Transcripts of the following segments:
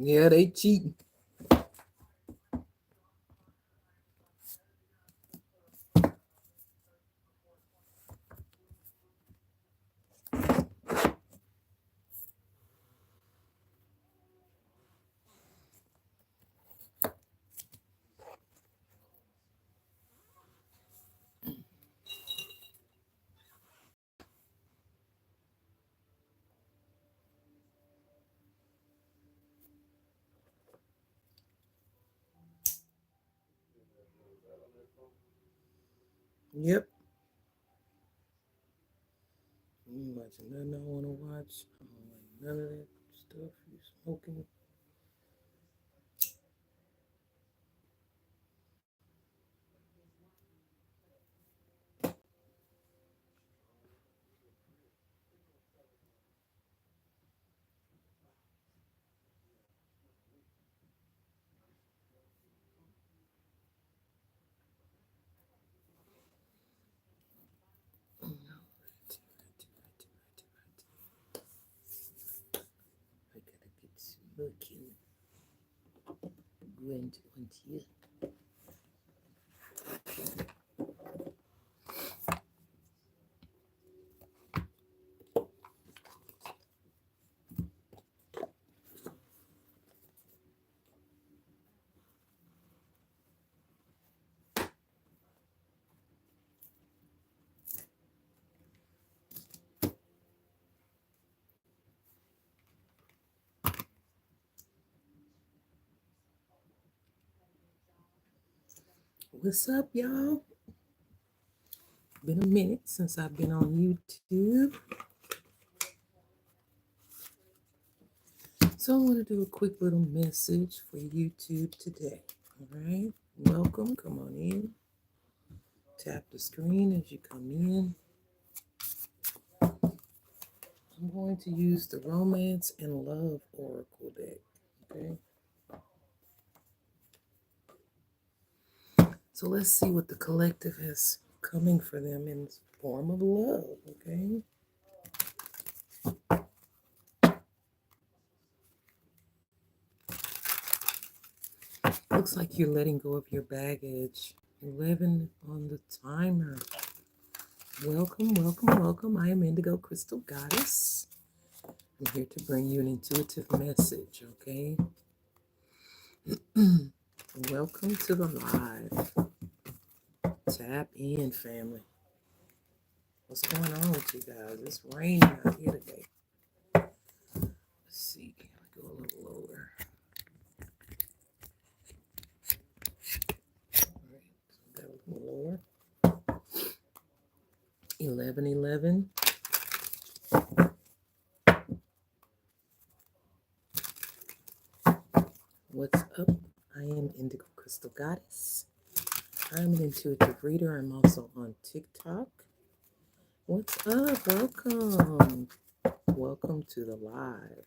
Yeah, they cheating. Yep. I'm watching nothing I want to watch. I don't like none of that stuff. You smoking. I gotta get smoking. Going on here. What's up, y'all? Been a minute since I've been on YouTube. So I want to do a quick little message for YouTube today. All right. Welcome. Come on in. Tap the screen as you come in. I'm going to use the Romance and Love Oracle deck. Okay. So let's see what the collective has coming for them in the form of love. Okay. Looks like you're letting go of your baggage. 11 on the timer. Welcome, welcome, welcome. I am Indigo Crystal Goddess. I'm here to bring you an intuitive message, okay? Welcome to the live. Tap in, family. What's going on with you guys? It's raining out here today. Let's see. Go a little lower. All right, so go a little lower. 1111. What's up? I am Indigo Crystal Goddess. I'm an intuitive reader. I'm also on TikTok. What's up? Welcome. Welcome to the live.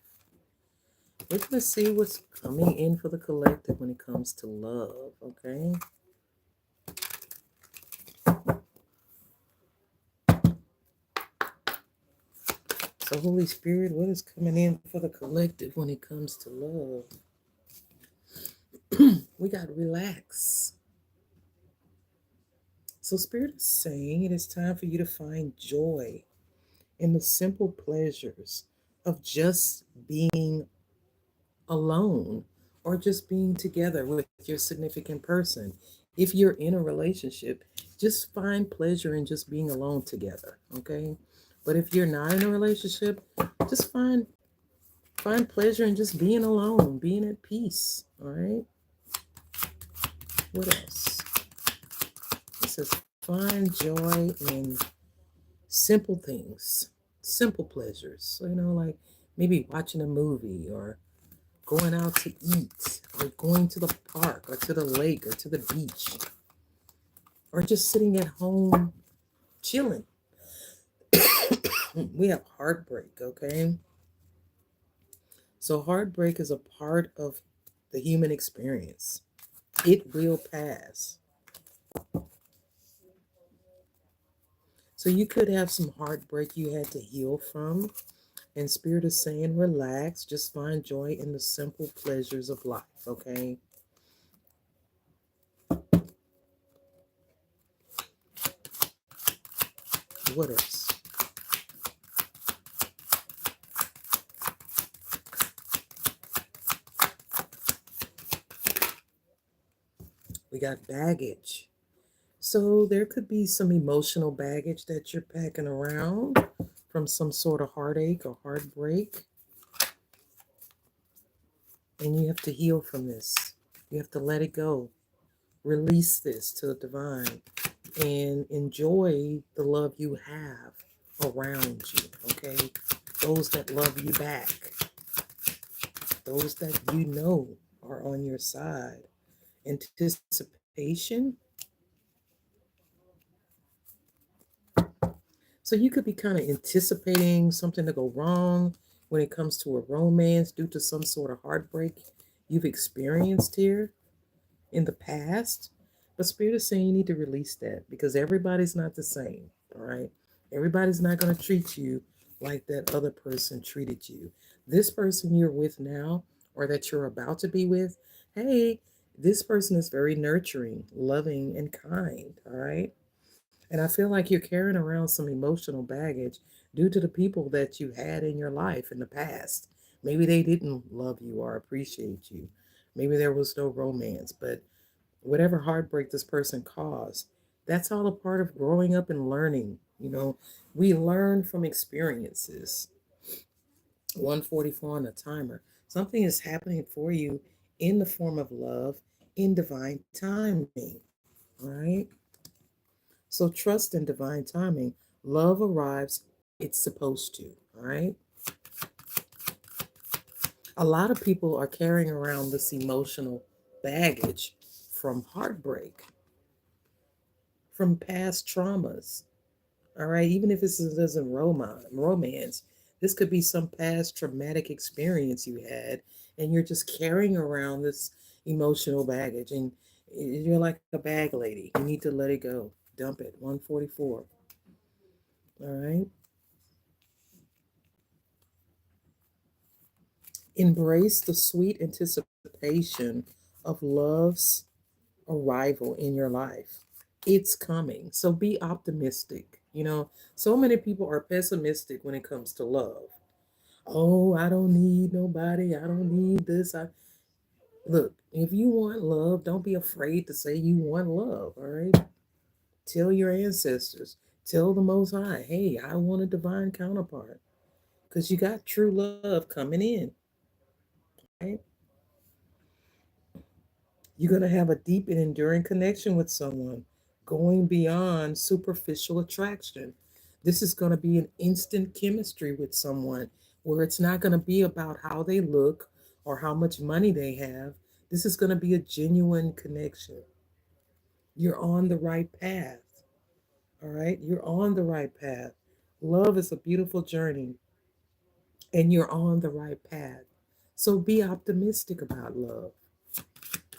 We're going to see what's coming in for the collective when it comes to love, okay? So, Holy Spirit, what is coming in for the collective when it comes to love? We got to relax. So, Spirit is saying it is time for you to find joy in the simple pleasures of just being alone or just being together with your significant person. If you're in a relationship, just find pleasure in just being alone together, okay? But if you're not in a relationship, just find pleasure in just being alone, being at peace, all right? What else? It says find joy in simple things, simple pleasures. So, like maybe watching a movie or going out to eat or going to the park or to the lake or to the beach or just sitting at home chilling. We have heartbreak, okay? So, heartbreak is a part of the human experience, it will pass. So, you could have some heartbreak you had to heal from. And Spirit is saying, relax, just find joy in the simple pleasures of life, okay? What else? We got baggage. So there could be some emotional baggage that you're packing around from some sort of heartache or heartbreak, and you have to heal from this. You have to let it go. Release this to the divine and enjoy the love you have around you, okay? Those that love you back, those that you know are on your side. Anticipation. So you could be kind of anticipating something to go wrong when it comes to a romance due to some sort of heartbreak you've experienced here in the past. But Spirit is saying you need to release that because everybody's not the same, all right? Everybody's not going to treat you like that other person treated you. This person you're with now or that you're about to be with, hey, this person is very nurturing, loving, and kind, all right? And I feel like you're carrying around some emotional baggage due to the people that you had in your life in the past. Maybe they didn't love you or appreciate you. Maybe there was no romance, but whatever heartbreak this person caused, that's all a part of growing up and learning. We learn from experiences. 144 on the timer. Something is happening for you in the form of love in divine timing. All right. So trust in divine timing. Love arrives it's supposed to. All right. A lot of people are carrying around this emotional baggage from heartbreak, from past traumas. All right. Even if this isn't romance, this could be some past traumatic experience you had, and you're just carrying around this emotional baggage, and you're like a bag lady. You need to let it go. Dump it. 144. All right. Embrace the sweet anticipation of love's arrival in your life. It's coming. So be optimistic. So many people are pessimistic when it comes to love. Oh, I don't need nobody. I don't need this. Look, if you want love, don't be afraid to say you want love, all right? Tell your ancestors. Tell the Most High, hey, I want a divine counterpart. Because you got true love coming in, right? You're going to have a deep and enduring connection with someone, going beyond superficial attraction. This is going to be an instant chemistry with someone where it's not going to be about how they look or how much money they have. This is going to be a genuine connection. You're on the right path. All right? You're on the right path. Love is a beautiful journey, and you're on the right path. So be optimistic about love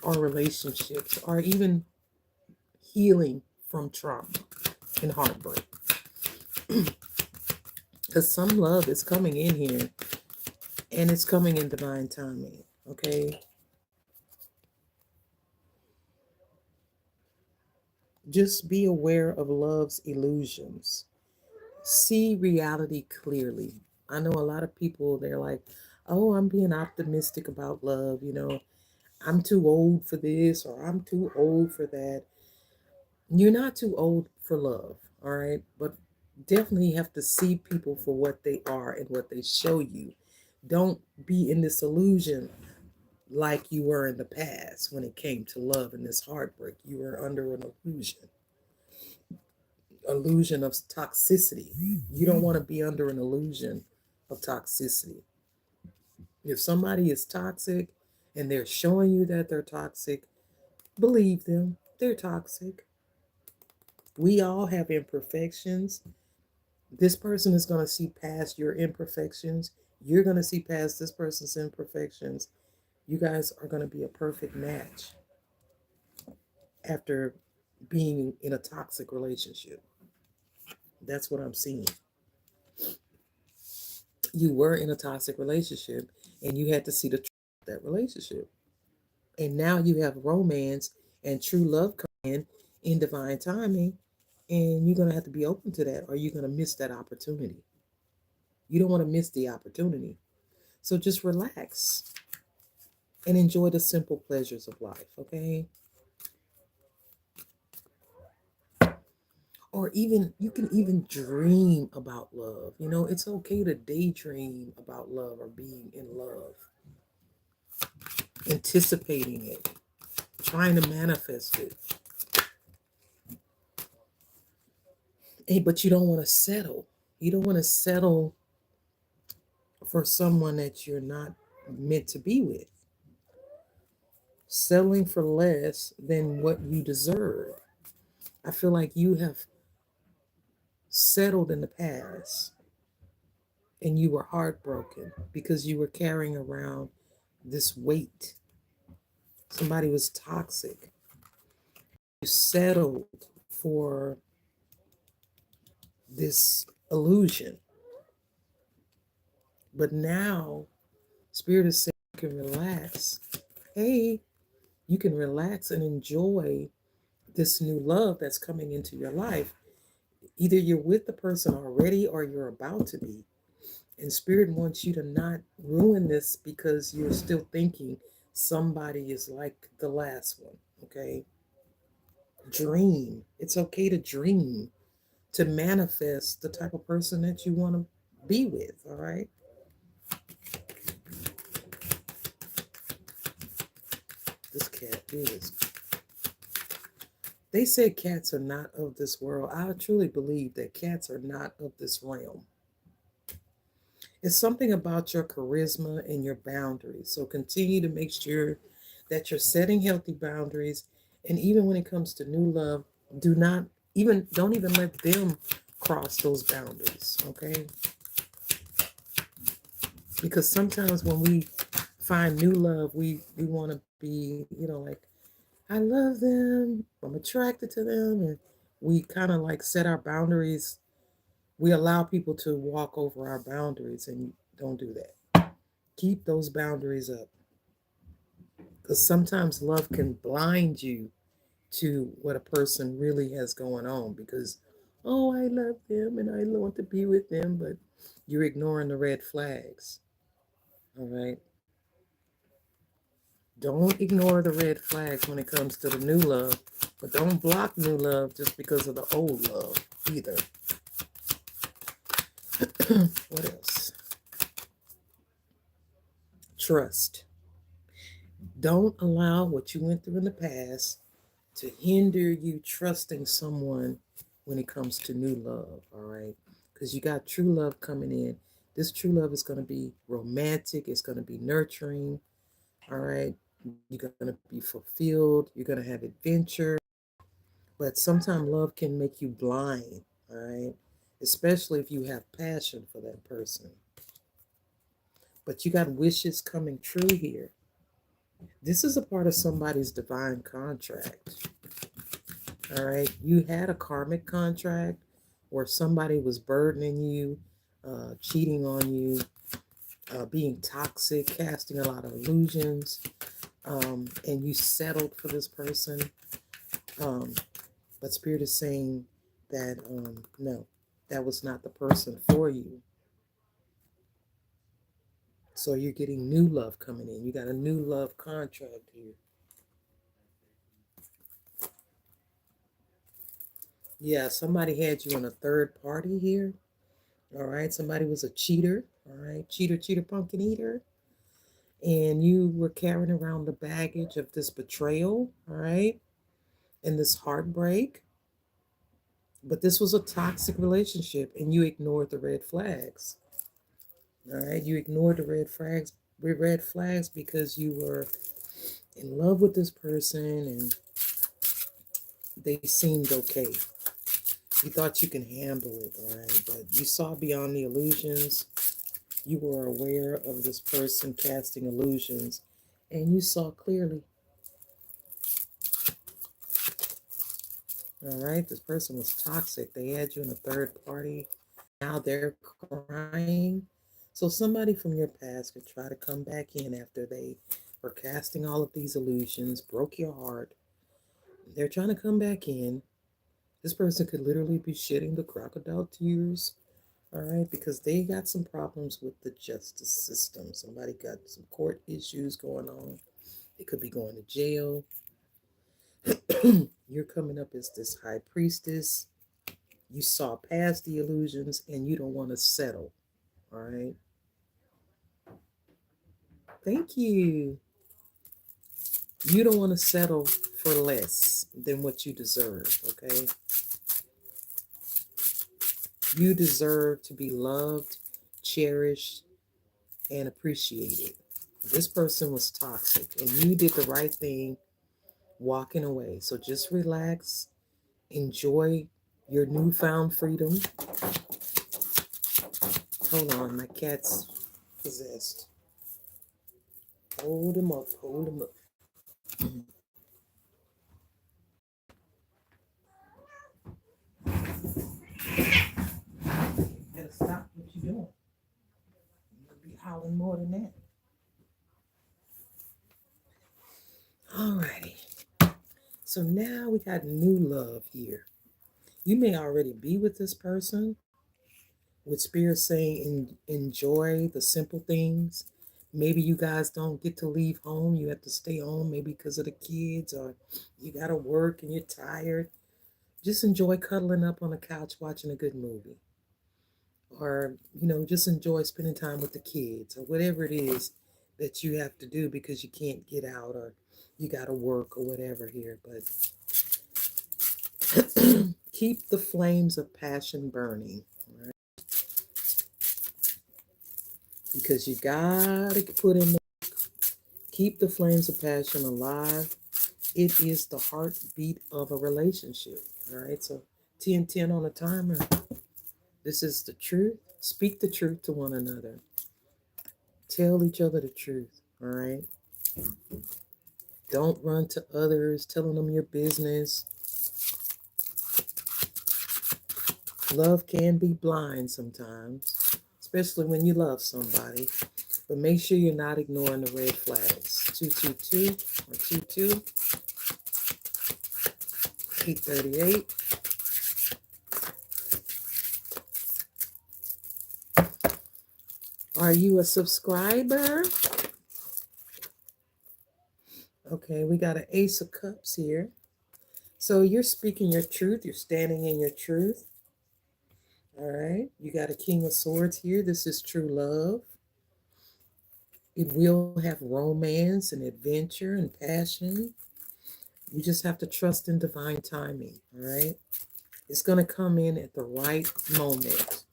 or relationships or even healing from trauma and heartbreak. Because some love is coming in here and it's coming in divine timing. Okay. Just be aware of love's illusions. See reality clearly. I know a lot of people, they're like, oh, I'm being optimistic about love. I'm too old for this or I'm too old for that. You're not too old for love. All right. But definitely have to see people for what they are and what they show you. Don't be in this illusion like you were in the past when it came to love and this heartbreak. You were under an illusion of toxicity. You don't want to be under an illusion of toxicity. If somebody is toxic and they're showing you that they're toxic, believe them. They're toxic. We all have imperfections. This person is going to see past your imperfections. You're going to see past this person's imperfections. You guys are going to be a perfect match after being in a toxic relationship. That's what I'm seeing. You were in a toxic relationship and you had to see the truth of that relationship. And now you have romance and true love coming in divine timing. And you're going to have to be open to that, or you're going to miss that opportunity. You don't want to miss the opportunity. So just relax and enjoy the simple pleasures of life, okay? Or even you can even dream about love. You know, it's okay to daydream about love or being in love, anticipating it, trying to manifest it. But you don't want to settle. You don't want to settle for someone that you're not meant to be with. Settling for less than what you deserve. I feel like you have settled in the past and you were heartbroken because you were carrying around this weight. Somebody was toxic. You settled for this illusion. But now, Spirit is saying you can relax. Hey, you can relax and enjoy this new love that's coming into your life. Either you're with the person already or you're about to be. And Spirit wants you to not ruin this because you're still thinking somebody is like the last one. Okay? Dream. It's okay to dream, to manifest the type of person that you want to be with. All right? This cat is. They said cats are not of this world. I truly believe that cats are not of this realm. It's something about your charisma and your boundaries. So continue to make sure that you're setting healthy boundaries. And even when it comes to new love, don't even let them cross those boundaries. Okay? Because sometimes when we find new love, we want to be, like, I love them, I'm attracted to them, and we kind of like set our boundaries. We allow people to walk over our boundaries, and don't do that. Keep those boundaries up, because sometimes love can blind you to what a person really has going on. Because, oh, I love them and I want to be with them, but you're ignoring the red flags. All right. Don't ignore the red flags when it comes to the new love, but don't block new love just because of the old love either. What else? Trust. Don't allow what you went through in the past to hinder you trusting someone when it comes to new love, all right? Because you got true love coming in. This true love is going to be romantic, it's going to be nurturing, all right? You're going to be fulfilled, you're going to have adventure. But sometimes love can make you blind, all right? Especially if you have passion for that person. But you got wishes coming true here. This is a part of somebody's divine contract, all right? You had a karmic contract where somebody was burdening you, cheating on you, being toxic, casting a lot of illusions, and you settled for this person. Um, but Spirit is saying that no, that was not the person for you. So you're getting new love coming in. You got a new love contract here. Yeah, somebody had you on a third party here. All right, somebody was a cheater. All right, cheater, cheater, pumpkin eater. And you were carrying around the baggage of this betrayal. All right, and this heartbreak. But this was a toxic relationship, and you ignored the red flags. All right, you ignored the red flags because you were in love with this person and they seemed okay. You thought you can handle it, all right, but you saw beyond the illusions. You were aware of this person casting illusions, and you saw clearly. All right, this person was toxic. They had you in a third party. Now they're crying. So somebody from your past could try to come back in after they were casting all of these illusions, broke your heart. They're trying to come back in. This person could literally be shedding the crocodile tears, all right, because they got some problems with the justice system. Somebody got some court issues going on. They could be going to jail. You're coming up as this high priestess. You saw past the illusions and you don't want to settle, all right? Thank you. You don't want to settle for less than what you deserve, okay? You deserve to be loved, cherished, and appreciated. This person was toxic and you did the right thing walking away. So just relax, enjoy your newfound freedom. Hold on, my cat's possessed. Hold him up, hold him up. You better stop what you're doing. You'll be howling more than that. Alrighty. So now we got new love here. You may already be with this person, with spirit saying enjoy the simple things. Maybe you guys don't get to leave home. You have to stay home, maybe because of the kids, or you got to work and you're tired. Just enjoy cuddling up on the couch watching a good movie. Or, just enjoy spending time with the kids or whatever it is that you have to do because you can't get out or you got to work or whatever here. But keep the flames of passion burning, right? Because you got to put in the keep the flames of passion alive. It is the heartbeat of a relationship. All right. So 10-10 on the timer. This is the truth. Speak the truth to one another. Tell each other the truth. All right. Don't run to others telling them your business. Love can be blind sometimes, especially when you love somebody. But make sure you're not ignoring the red flags. 222 or 22, 838. Are you a subscriber? Okay, we got an Ace of Cups here. So you're speaking your truth. You're standing in your truth. All right. You got a King of Swords here. This is true love. It will have romance and adventure and passion. You just have to trust in divine timing. All right. It's going to come in at the right moment.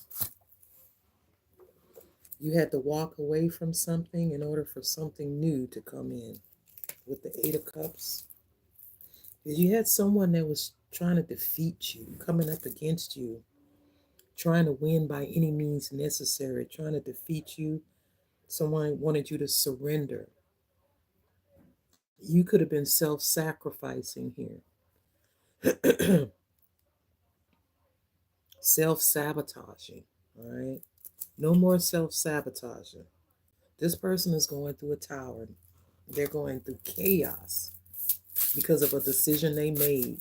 You had to walk away from something in order for something new to come in with the Eight of Cups. You had someone that was trying to defeat you, coming up against you, trying to win by any means necessary, trying to defeat you. Someone wanted you to surrender. You could have been self-sacrificing here. Self-sabotaging, all right? No more self-sabotaging. This person is going through a tower. They're going through chaos because of a decision they made.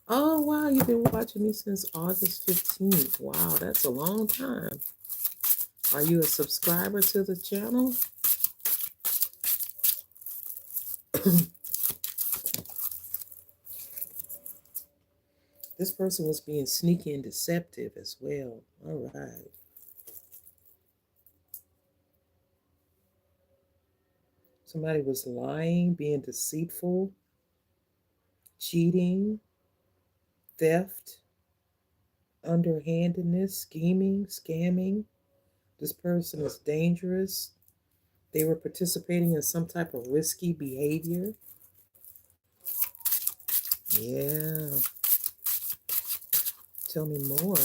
Oh, wow, you've been watching me since August 15th. Wow, that's a long time. Are you a subscriber to the channel? This person was being sneaky and deceptive as well. All right. Somebody was lying, being deceitful, cheating, theft, underhandedness, scheming, scamming. This person is dangerous. They were participating in some type of risky behavior. Yeah. Tell me more.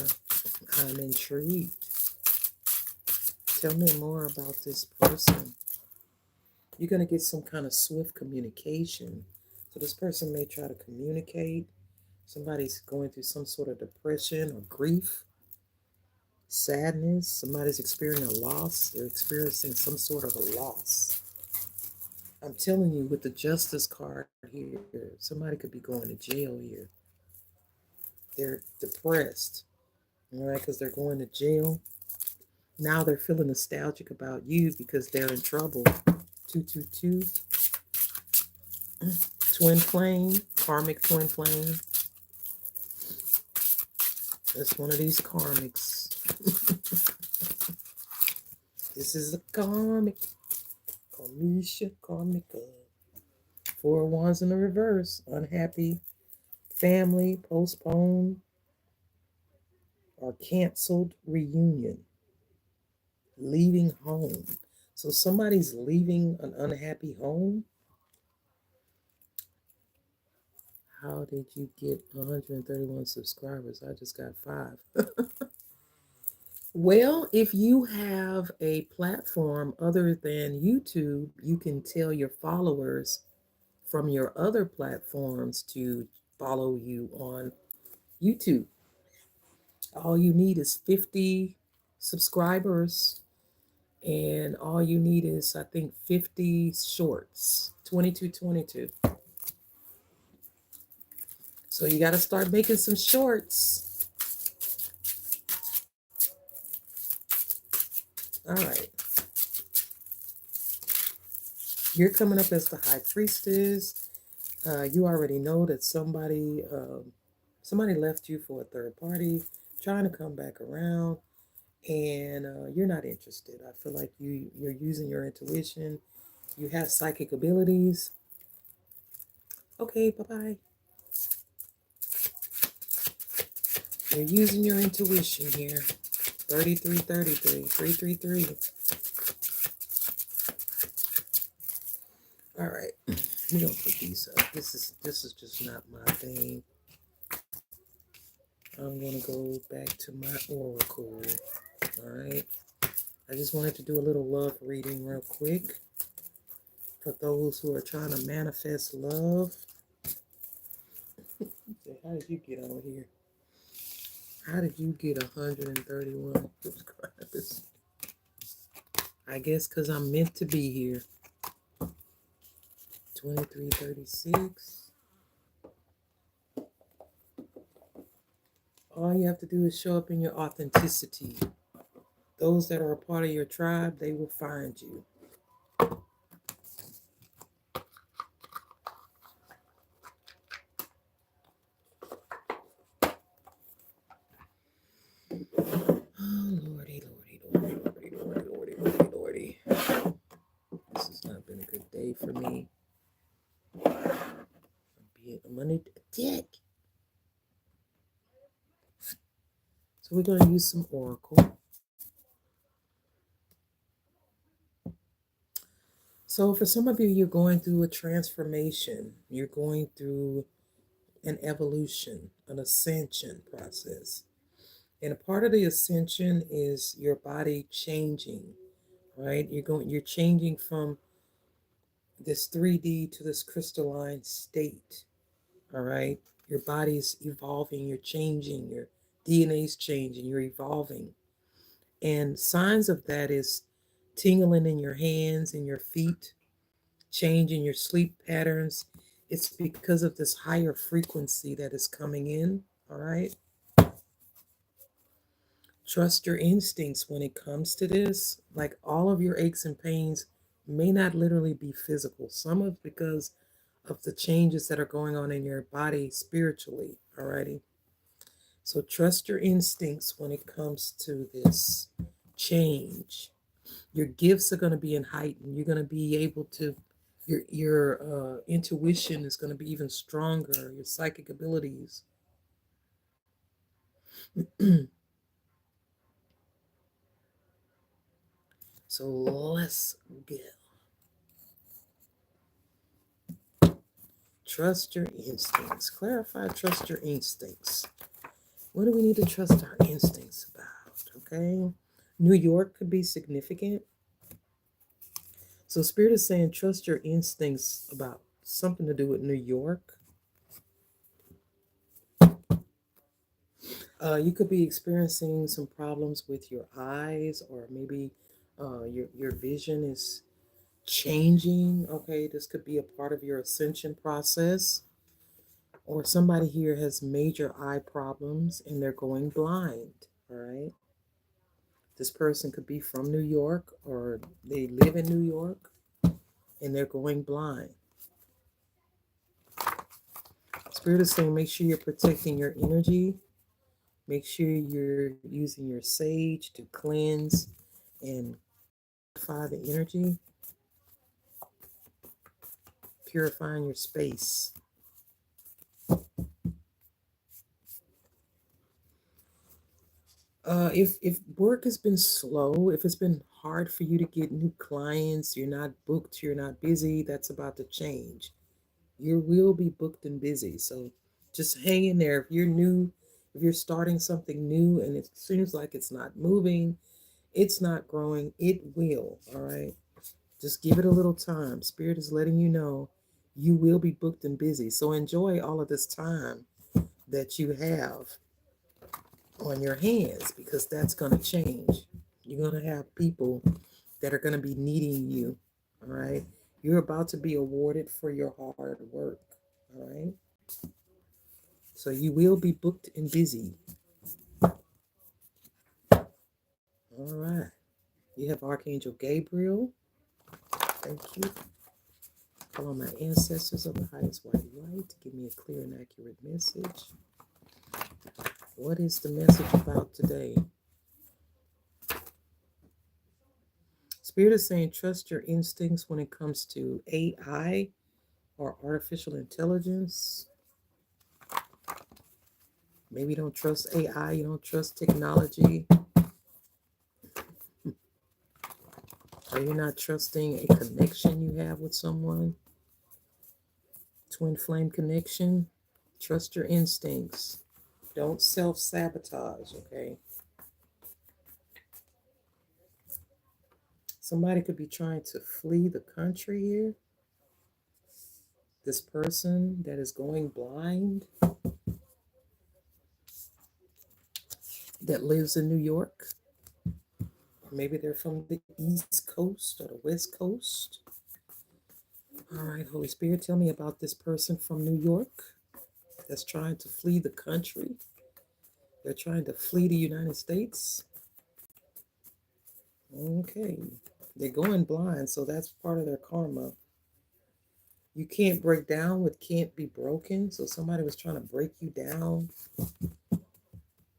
I'm intrigued. Tell me more about this person. You're going to get some kind of swift communication. So this person may try to communicate. Somebody's going through some sort of depression or grief. sadness. Somebody's experiencing a loss. They're experiencing some sort of a loss. I'm telling you, with the justice card here, somebody could be going to jail here. They're depressed, all right, because they're going to jail. Now they're feeling nostalgic about you because they're in trouble. 222, twin flame, karmic twin flame. That's one of these karmics. This is a karmic. Karmisha, karmika. Four wands in the reverse. Unhappy, family, postponed, or canceled reunion. Leaving home. So somebody's leaving an unhappy home. How did you get 131 subscribers? I just got 5. Well, if you have a platform other than YouTube, you can tell your followers from your other platforms to follow you on YouTube. All you need is 50 subscribers, and all you need is, I think, 50 shorts. 22. So you got to start making some shorts. All right. You're coming up as the high priestess. You already know that somebody left you for a third party, trying to come back around, and you're not interested. I feel like you're using your intuition. You have psychic abilities. Okay, bye-bye. You're using your intuition here. 3333, 333. All right, we're gonna put these up. This is just not my thing. I'm gonna go back to my oracle. All right. I just wanted to do a little love reading real quick for those who are trying to manifest love. How did you get on here? How did you get 131 subscribers? I guess because I'm meant to be here. 2336. All you have to do is show up in your authenticity. Those that are a part of your tribe, they will find you. Oh, Lordy. This has not been a good day for me. I'm under attack. So we're going to use some oracle. So for some of you, you're going through a transformation. You're going through an evolution, an ascension process. And a part of the ascension is your body changing, right? You're changing from this 3D to this crystalline state, all right? Your body's evolving, you're changing, your DNA's changing, you're evolving. And signs of that is tingling in your hands and your feet, change in your sleep patterns. It's because of this higher frequency that is coming in, all right? Trust your instincts when it comes to this. Like, all of your aches and pains may not literally be physical. Some of because of the changes that are going on in your body spiritually, alrighty? So trust your instincts when it comes to this change. Your gifts are going to be heightened. You're going to be able to, your intuition is going to be even stronger. Your psychic abilities. So let's go. Trust your instincts. Clarify, trust your instincts. What do we need to trust our instincts about? Okay. New York could be significant. So Spirit is saying trust your instincts about something to do with New York. You could be experiencing some problems with your eyes, or maybe your vision is changing. Okay, this could be a part of your ascension process. Or somebody here has major eye problems and they're going blind. All right. This person could be from New York or they live in New York and they're going blind. Spirit is saying make sure you're protecting your energy. Make sure you're using your sage to cleanse and purify the energy, purifying your space. If work has been slow, if it's been hard for you to get new clients, you're not booked, you're not busy, that's about to change. You will be booked and busy. So just hang in there. If you're new, if you're starting something new and it seems like it's not moving, it's not growing, it will. All right. Just give it a little time. Spirit is letting you know you will be booked and busy. So enjoy all of this time that you have on your hands because that's going to change. You're going to have people that are going to be needing you. All right. You're about to be awarded for your hard work. All right. So you will be booked and busy. All right. You have Archangel Gabriel. Thank you. Call on my ancestors of the highest white light to give me a clear and accurate message. What is the message about today? Spirit is saying trust your instincts when it comes to AI or artificial intelligence. Maybe you don't trust AI, you don't trust technology, or you're not trusting a connection you have with someone. Twin flame connection. Trust your instincts. Don't self sabotage, okay? Somebody could be trying to flee the country here. This person that is going blind, that lives in New York, or maybe they're from the East Coast or the West Coast. All right, Holy Spirit, tell me about this person from New York that's trying to flee the country. They're trying to flee the United States. Okay. They're going blind, so that's part of their karma. You can't break down what can't be broken. So somebody was trying to break you down,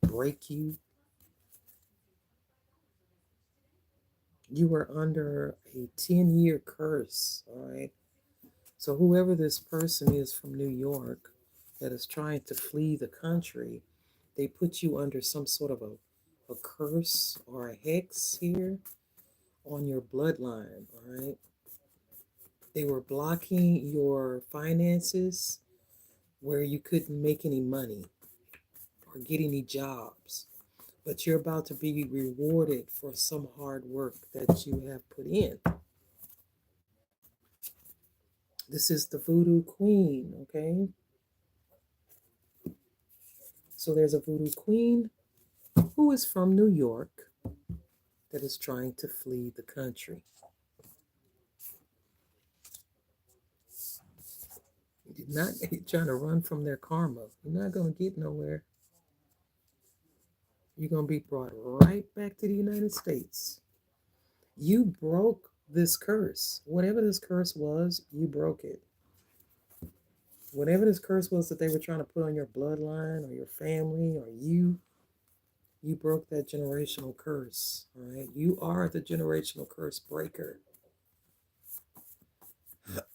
break you. You were under a 10-year curse, all right? So whoever this person is from New York that is trying to flee the country, they put you under some sort of a curse or a hex here on your bloodline, all right? They were blocking your finances where you couldn't make any money or get any jobs. But you're about to be rewarded for some hard work that you have put in. This is the Voodoo Queen, okay? So there's a Voodoo Queen who is from New York that is trying to flee the country. You're not trying to run from their karma. You're not going to get nowhere. You're going to be brought right back to the United States. You broke this curse. Whatever this curse was, you broke it. Whatever this curse was that they were trying to put on your bloodline or your family or you broke that generational curse. All right. You are the generational curse breaker.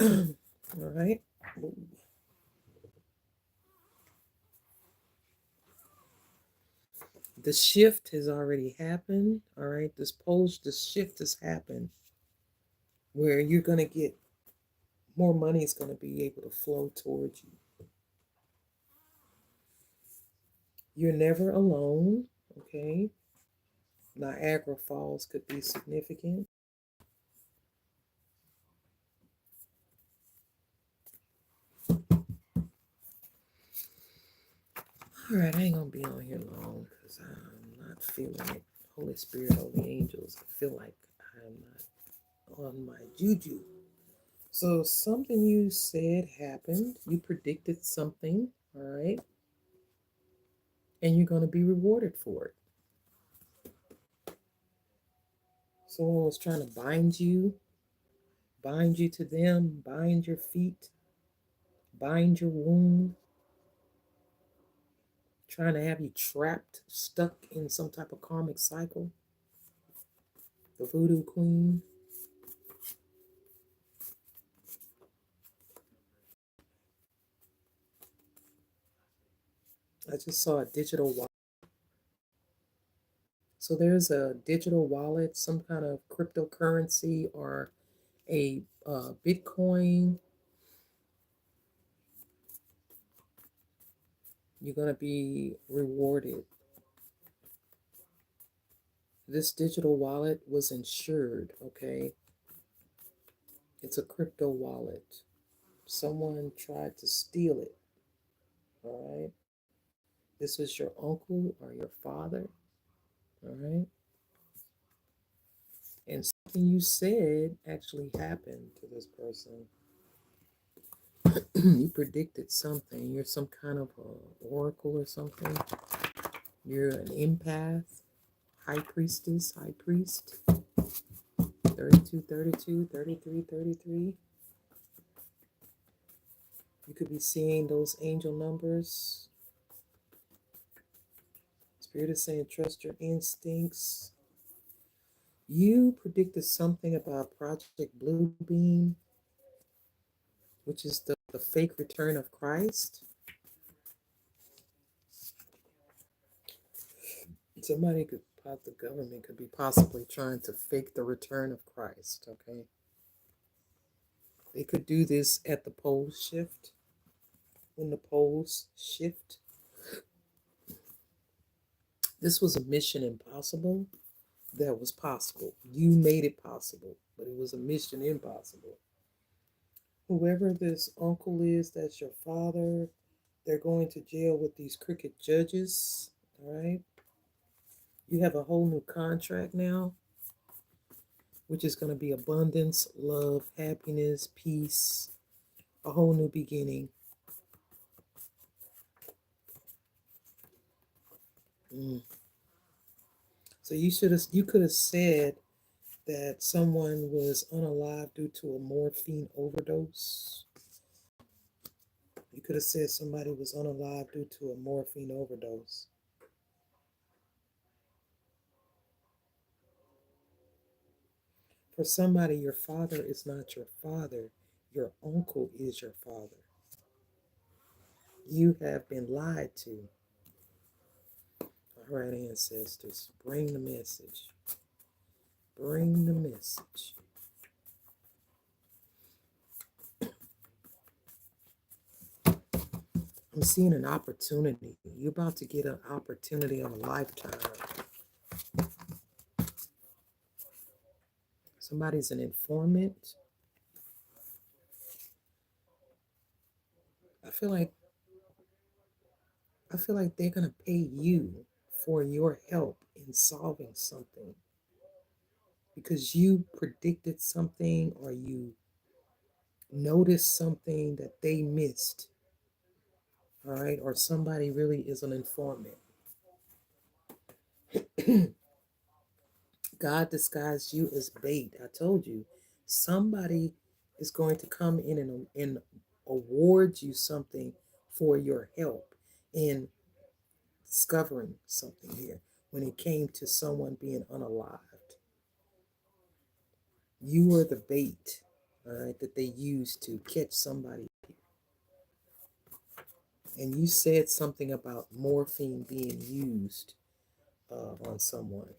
All right. The shift has already happened. All right. This shift has happened where you're going to get more money is going to be able to flow towards you. You're never alone. Okay. Niagara Falls could be significant. All right, I ain't gonna be on here long because I'm not feeling it. Holy Spirit, holy angels, I feel like I'm not on my juju. So something you said happened. You predicted something, all right, and you're gonna be rewarded for it. Someone was trying to bind you to them, bind your feet, bind your wound, trying to have you trapped, stuck in some type of karmic cycle. The voodoo queen. I just saw a digital wallet. So there's a digital wallet, some kind of cryptocurrency or a Bitcoin. You're going to be rewarded. This digital wallet was insured, okay? It's a crypto wallet. Someone tried to steal it, all right? This was your uncle or your father, all right? And something you said actually happened to this person. You predicted something. You're some kind of a oracle or something. You're an empath, high priestess, high priest. 32, 32, 33, 33. You could be seeing those angel numbers. Spirit is saying, trust your instincts. You predicted something about Project Bluebeam, which is the fake return of Christ. Somebody could, the government could be possibly trying to fake the return of Christ, okay? They could do this at the pole shift. When the poles shift, this was a mission impossible that was possible. You made it possible, but it was a mission impossible. Whoever this uncle is, that's your father, they're going to jail with these crooked judges, all right? You have a whole new contract now, which is going to be abundance, love, happiness, peace, a whole new beginning. Mm. So you could have said that someone was unalive due to a morphine overdose. You could have said somebody was unalive due to a morphine overdose. For somebody, your father is not your father. Your uncle is your father. You have been lied to. All right, ancestors, bring the message. Bring the message. I'm seeing an opportunity. You're about to get an opportunity of a lifetime. Somebody's an informant. I feel like they're gonna pay you for your help in solving something because you predicted something or you noticed something that they missed. All right, or somebody really is an informant. God disguised you as bait. I told you, somebody is going to come in and award you something for your help in discovering something here when it came to someone being unalived. You were the bait, all right, that they used to catch somebody. And you said something about morphine being used on someone.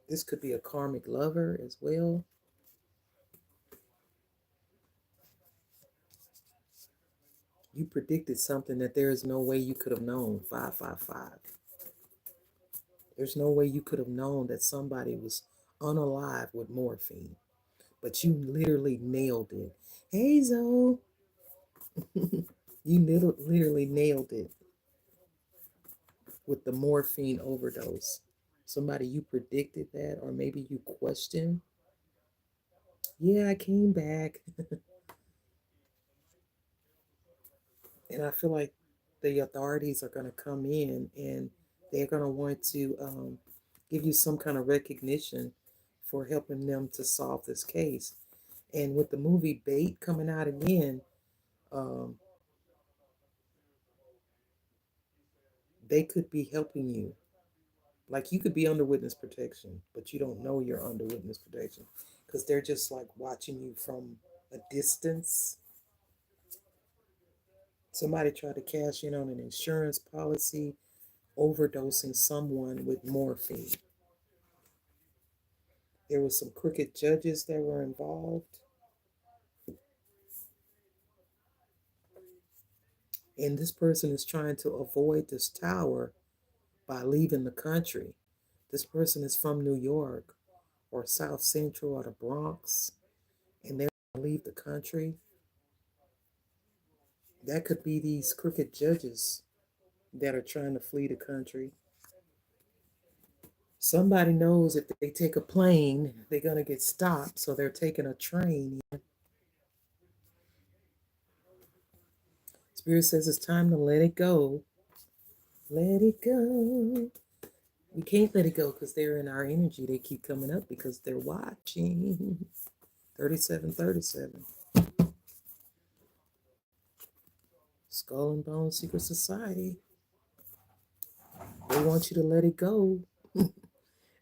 This could be a karmic lover as well. You predicted something that there is no way you could have known. 555. There's no way you could have known that somebody was unalive with morphine, but you literally nailed it. Hey, Zoe. You literally nailed it with the morphine overdose. Somebody you predicted that, or maybe you questioned. Yeah, I came back. And I feel like the authorities are going to come in and they're going to want to give you some kind of recognition for helping them to solve this case. And with the movie Bait coming out again, um, they could be helping you. Like you could be under witness protection, but you don't know you're under witness protection because they're just like watching you from a distance. Somebody tried to cash in on an insurance policy, overdosing someone with morphine. There were some crooked judges that were involved. And this person is trying to avoid this tower by leaving the country. This person is from New York or South Central or the Bronx, and they're going to leave the country. That could be these crooked judges that are trying to flee the country. Somebody knows if they take a plane, they're going to get stopped, so they're taking a train. Spirit says it's time to let it go. Let it go. We can't let it go because they're in our energy. They keep coming up because they're watching. 3737. Skull and Bone Secret Society. They want you to let it go.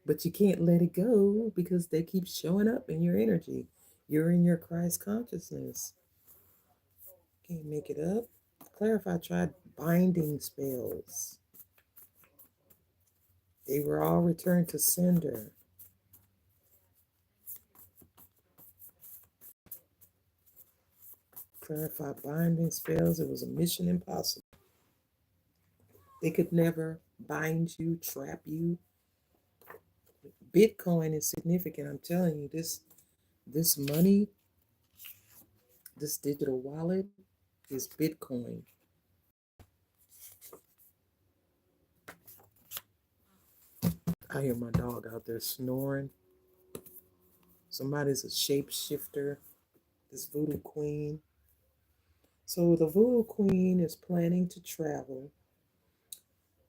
But you can't let it go because they keep showing up in your energy. You're in your Christ consciousness. Can't make it up. Clarify tried binding spells. They were all returned to sender. Clarify binding spells. It was a mission impossible. They could never bind you, trap you. Bitcoin is significant. I'm telling you, this money, this digital wallet is Bitcoin. I hear my dog out there snoring. Somebody's a shapeshifter. This voodoo queen. So the voodoo queen is planning to travel.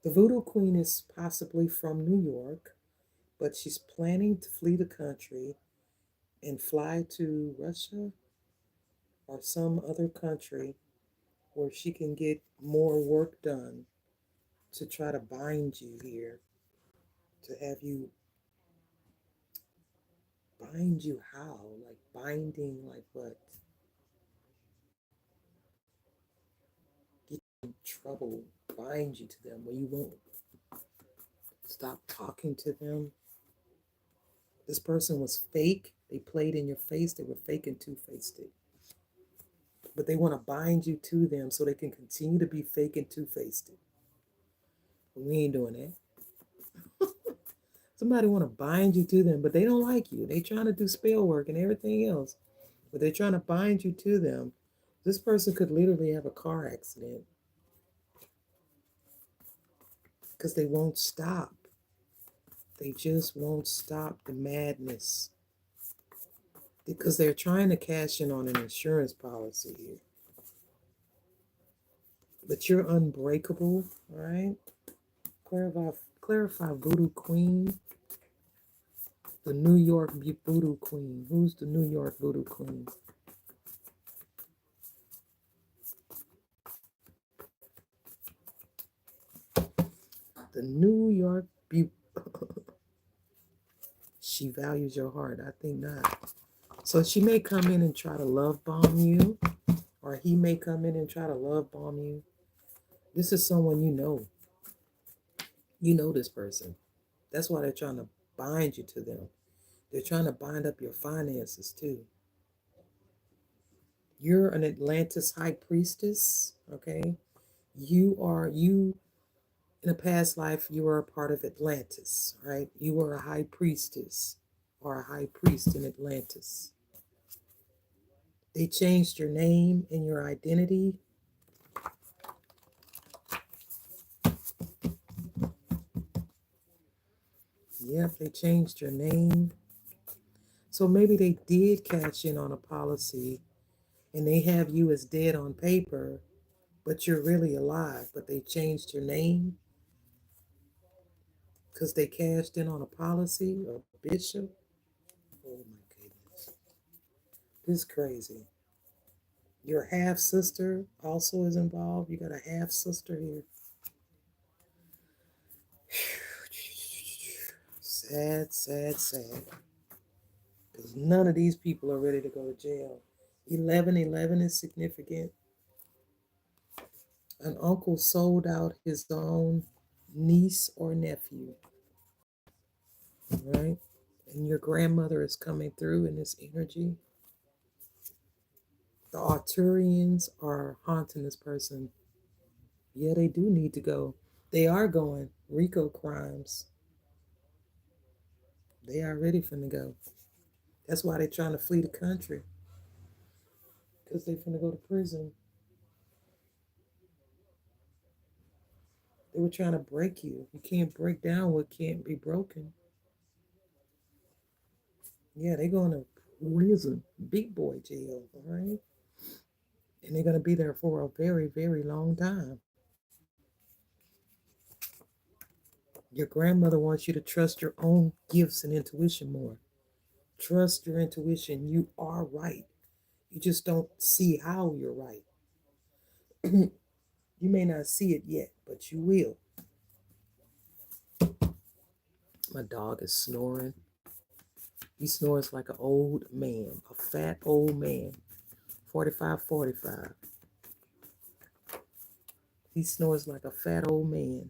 The voodoo queen is possibly from New York, but she's planning to flee the country and fly to Russia or some other country where she can get more work done to try to bind you here, to have you bind you how? Like binding, like what? Get you in trouble, bind you to them where you won't stop talking to them. This person was fake. They played in your face. They were fake and two-faced it. But they want to bind you to them so they can continue to be fake and two-faced it. But we ain't doing that. Somebody want to bind you to them, but they don't like you. They trying to do spell work and everything else, but they're trying to bind you to them. This person could literally have a car accident because they won't stop. They just won't stop the madness because they're trying to cash in on an insurance policy here. But you're unbreakable, all right? Clarify Voodoo Queen. The New York Voodoo Queen. Who's the New York Voodoo Queen? The New York She values your heart. I think not. So she may come in and try to love bomb you, or he may come in and try to love bomb you. This is someone you know. You know this person. That's why they're trying to bind you to them. They're trying to bind up your finances too. You're an Atlantis high priestess, okay? You in a past life you were a part of Atlantis, right? You were a high priestess or a high priest in Atlantis. They changed your name and your identity Yep, they changed your name. So maybe they did cash in on a policy and they have you as dead on paper, but you're really alive, but they changed your name because they cashed in on a policy or bishop. Oh my goodness. This is crazy. Your half sister also is involved. You got a half sister here. Sad, sad, sad. Because none of these people are ready to go to jail. 1111 is significant. An uncle sold out his own niece or nephew, right? And your grandmother is coming through in this energy. The Arturians are haunting this person. Yeah, they do need to go. They are going. RICO crimes. They are ready for to go. That's why they're trying to flee the country. Because they're finna go to prison. They were trying to break you. You can't break down what can't be broken. Yeah, they're going to prison. Big boy jail, all right? And they're going to be there for a very, very long time. Your grandmother wants you to trust your own gifts and intuition more. Trust your intuition. You are right. You just don't see how you're right. You may not see it yet, but you will. My dog is snoring. He snores like an old man, a fat old man, 45, 45. He snores like a fat old man.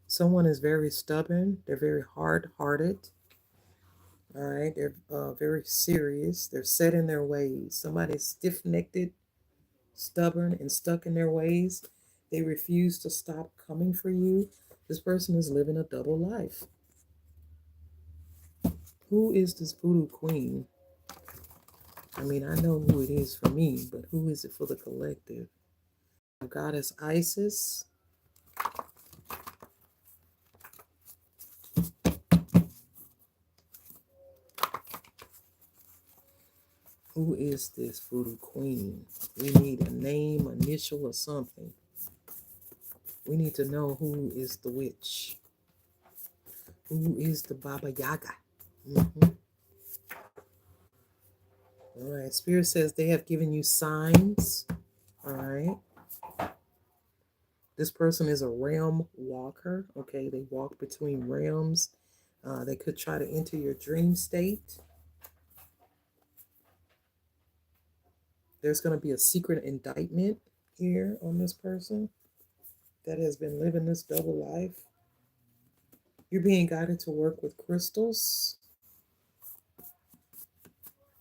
Someone is very stubborn. They're very hard-hearted. All right. They're very serious. They're set in their ways. Somebody's stiff-necked, stubborn, and stuck in their ways. They refuse to stop coming for you. This person is living a double life. Who is this voodoo queen? I mean, I know who it is for me, but who is it for the collective? Goddess Isis. Who is this voodoo queen? We need a name, initial, or something. We need to know who is the witch. Who is the Baba Yaga? Mm-hmm. All right. Spirit says they have given you signs. All right. This person is a realm walker. Okay. They walk between realms. They could try to enter your dream state. There's going to be a secret indictment here on this person that has been living this double life. You're being guided to work with crystals,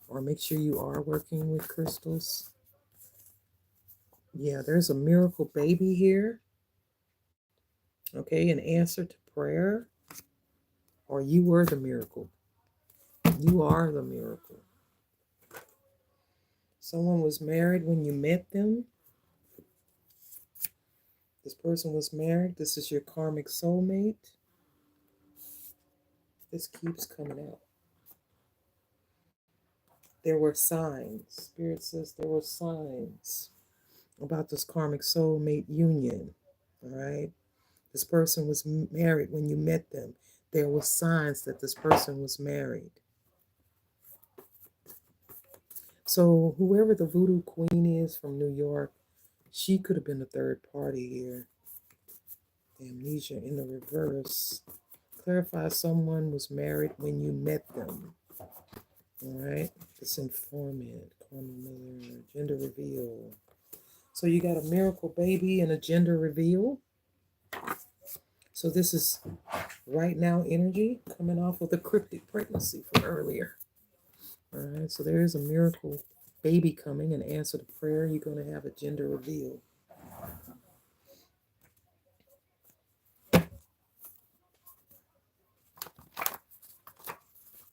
or make sure you are working with crystals. Yeah, there's a miracle baby here. Okay, an answer to prayer, or you were the miracle. You are the miracle. Someone was married when you met them. This person was married. This is your karmic soulmate. This keeps coming out. There were signs. Spirit says there were signs about this karmic soulmate union. All right. This person was married when you met them. There were signs that this person was married. So whoever the voodoo queen is from New York, she could have been the third party here. Amnesia in the reverse. Clarify someone was married when you met them. All right. This informant, karma mother, gender reveal. So you got a miracle baby and a gender reveal. So this is right now energy coming off of the cryptic pregnancy from earlier. All right. So there is a miracle baby coming, an answer to prayer. You're going to have a gender reveal.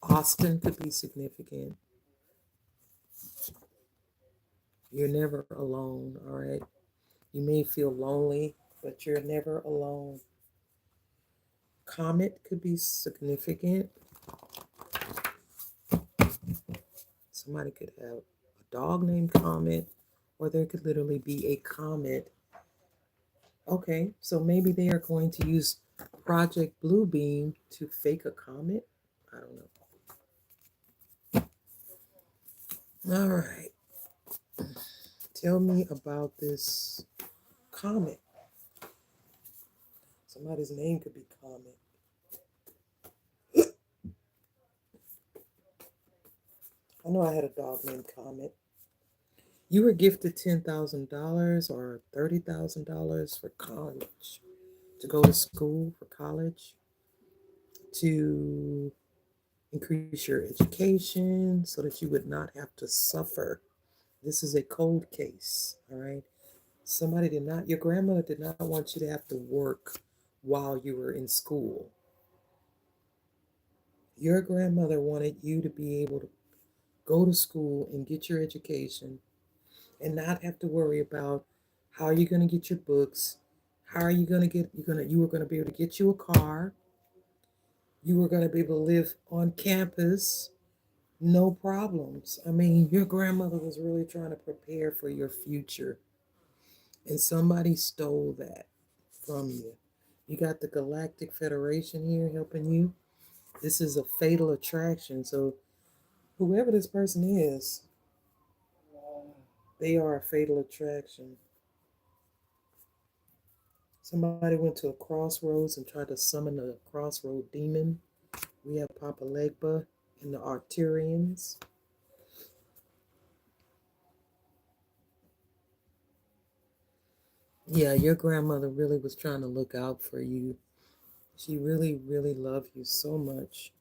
Austin could be significant. You're never alone, all right? You may feel lonely, but you're never alone. Comet could be significant. Somebody could have a dog named Comet, or there could literally be a comet. Okay, so maybe they are going to use Project Bluebeam to fake a comet. I don't know. All right, tell me about this comet. Somebody's name could be Comet. I know I had a dog named Comet. You were gifted $10,000 or $30,000 for college, to go to school for college, to increase your education so that you would not have to suffer. This is a cold case, all right? Somebody did not, your grandmother did not want you to have to work while you were in school. Your grandmother wanted you to be able to go to school and get your education and not have to worry about how you're going to get your books, how are you going to get, you were going to be able to get you a car, you were going to be able to live on campus, no problems. I mean, your grandmother was really trying to prepare for your future, and somebody stole that from you. You got the Galactic Federation here helping you. This is a fatal attraction. So, whoever this person is, they are a fatal attraction. Somebody went to a crossroads and tried to summon a crossroad demon. We have Papa Legba and the Arcturians. Yeah, your grandmother really was trying to look out for you. She really, really loved you so much.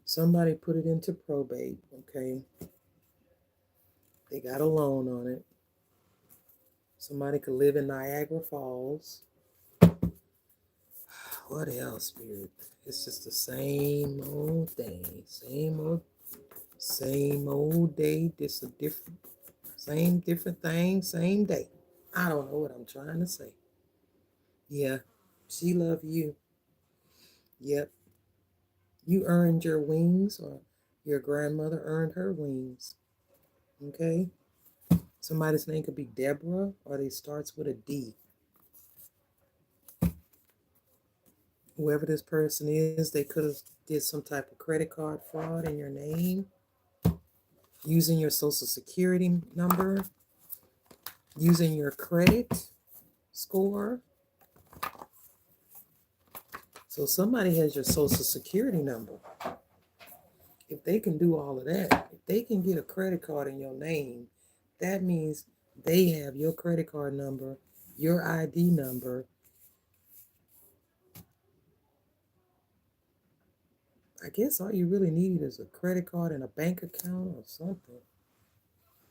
Somebody put it into probate, okay? They got a loan on it. Somebody could live in Niagara Falls. What else, Spirit? It's just the same old thing. Same old day. Just a different, same different thing, same day. I don't know what I'm trying to say. Yeah, she loved you. Yep. You earned your wings, or your grandmother earned her wings. Okay? Somebody's name could be Deborah, or they starts with a D. Whoever this person is, they could have did some type of credit card fraud in your name, using your social security number, using your credit score. So somebody has your social security number. If they can do all of that, if they can get a credit card in your name, that means they have your credit card number, your ID number. I guess all you really need is a credit card and a bank account or something.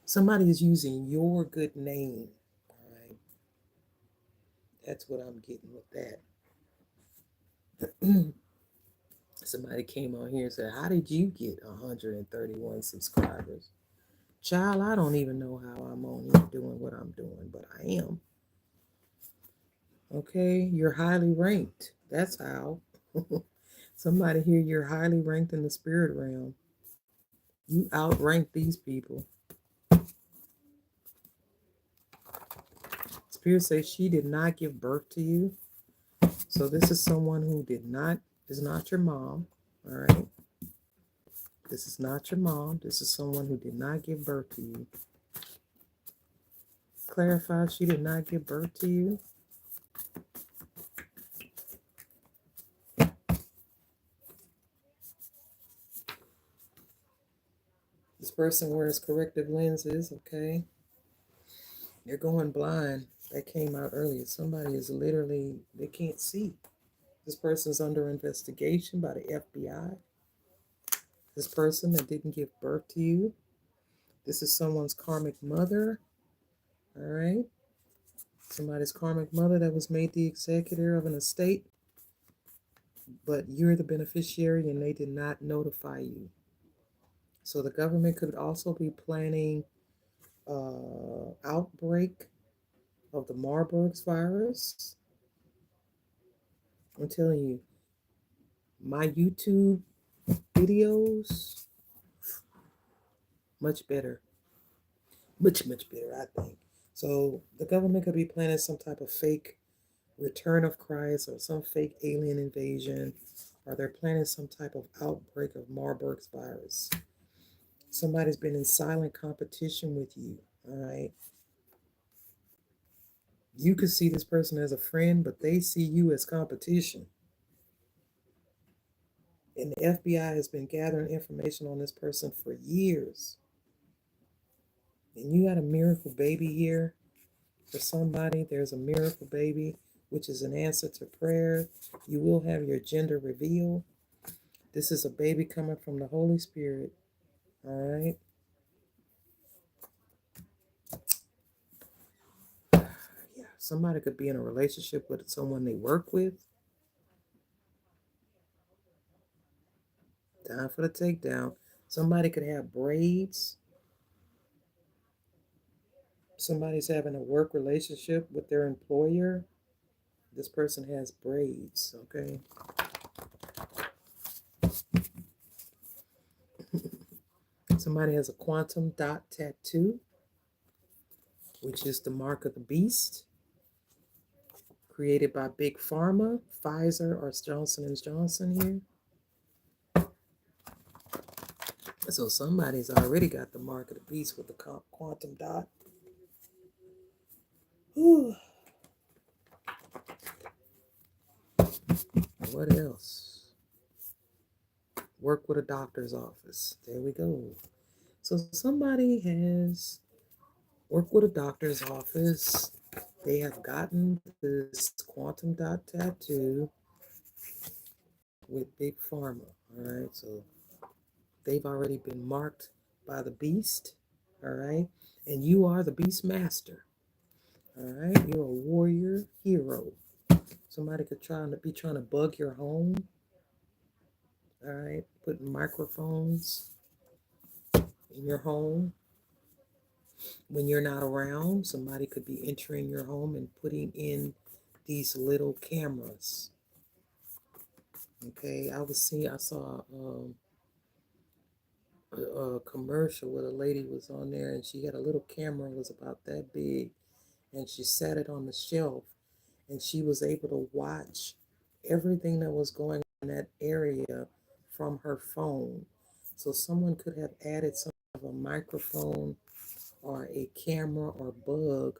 Somebody is using your good name. All right. That's what I'm getting with that. Somebody came on here and said, how did you get 131 subscribers? Child, I don't even know how I'm on here doing what I'm doing, but I am. Okay, you're highly ranked. That's how. Somebody here, you're highly ranked in the spirit realm. You outrank these people. Spirit says she did not give birth to you. So this is someone who is not your mom. All right. This is not your mom. This is someone who did not give birth to you. Clarify, she did not give birth to you. This person wears corrective lenses, okay? You're going blind. That came out earlier. Somebody is literally, they can't see. This person's under investigation by the FBI. This person that didn't give birth to you. This is someone's karmic mother. All right. Somebody's karmic mother that was made the executor of an estate, but you're the beneficiary and they did not notify you. So the government could also be planning outbreak of the Marburg's virus. I'm telling you, my YouTube videos, much better. Much better, I think. So the government could be planning some type of fake return of Christ or some fake alien invasion, or they're planning some type of outbreak of Marburg's virus. Somebody's been in silent competition with you, all right? You could see this person as a friend, but they see you as competition. And the FBI has been gathering information on this person for years. And you had a miracle baby here for somebody. There's a miracle baby, which is an answer to prayer. You will have your gender revealed. This is a baby coming from the Holy Spirit. All right. Yeah. Somebody could be in a relationship with someone they work with. Time for the takedown. Somebody could have braids. Somebody's having a work relationship with their employer. This person has braids, okay? Somebody has a quantum dot tattoo, which is the mark of the beast, created by Big Pharma, Pfizer, or Johnson & Johnson here. So somebody's already got the mark of the beast with the quantum dot. Whew. What else? Work with a doctor's office. There we go. So somebody has worked with a doctor's office. They have gotten this quantum dot tattoo with Big Pharma. All right. So they've already been marked by the beast. All right. And you are the beast master. All right. You're a warrior hero. Somebody could be trying to bug your home. All right. Putting microphones in your home. When you're not around, somebody could be entering your home and putting in these little cameras. Okay. I saw a commercial where the lady was on there and she had a little camera, it was about that big, and she sat it on the shelf and she was able to watch everything that was going on in that area from her phone. So someone could have added some of a microphone or a camera or bug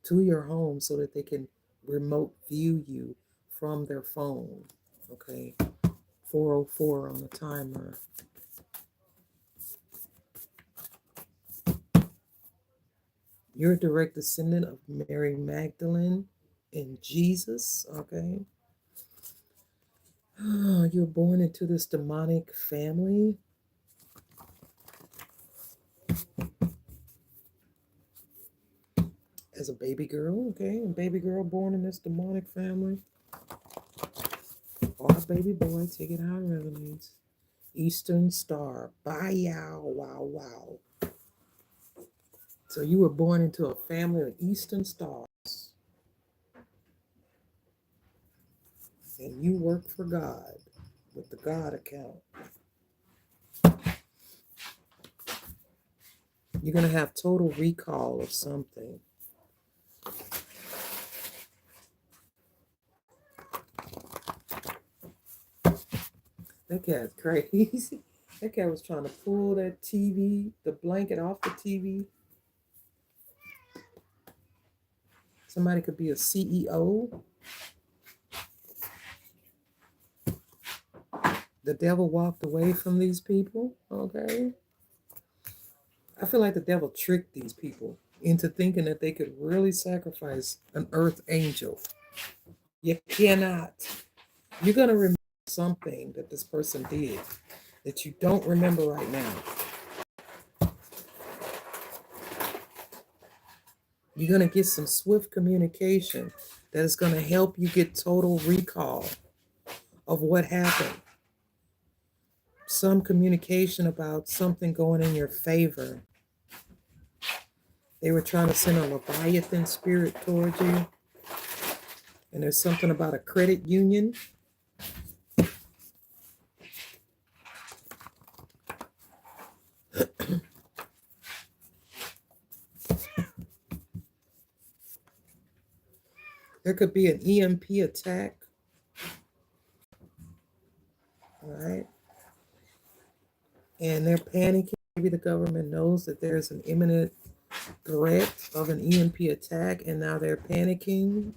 to your home so that they can remote view you from their phone. Okay. 404 on the timer. You're a direct descendant of Mary Magdalene and Jesus, okay? You're born into this demonic family. As a baby girl, okay? A baby girl born in this demonic family. Or a baby boy, take it how it resonates. Eastern Star. Bye-yow, wow, wow. So you were born into a family of Eastern Stars. And you work for God with the God account. You're going to have total recall of something. That cat's crazy. That cat was trying to pull that TV, the blanket off the TV. Somebody could be a CEO. The devil walked away from these people, okay? I feel like the devil tricked these people into thinking that they could really sacrifice an earth angel. You cannot. You're going to remember something that this person did that you don't remember right now. You're going to get some swift communication that is going to help you get total recall of what happened. Some communication about something going in your favor. They were trying to send a Leviathan spirit towards you. And there's something about a credit union. There could be an EMP attack. All right. And they're panicking. Maybe the government knows that there's an imminent threat of an EMP attack, and now they're panicking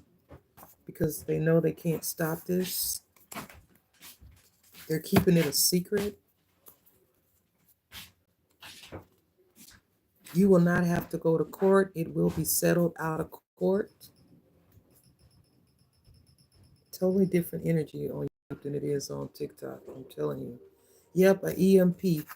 because they know they can't stop this. They're keeping it a secret. You will not have to go to court. It will be settled out of court. Totally different energy on YouTube than it is on TikTok. I'm telling you. Yep, an EMP.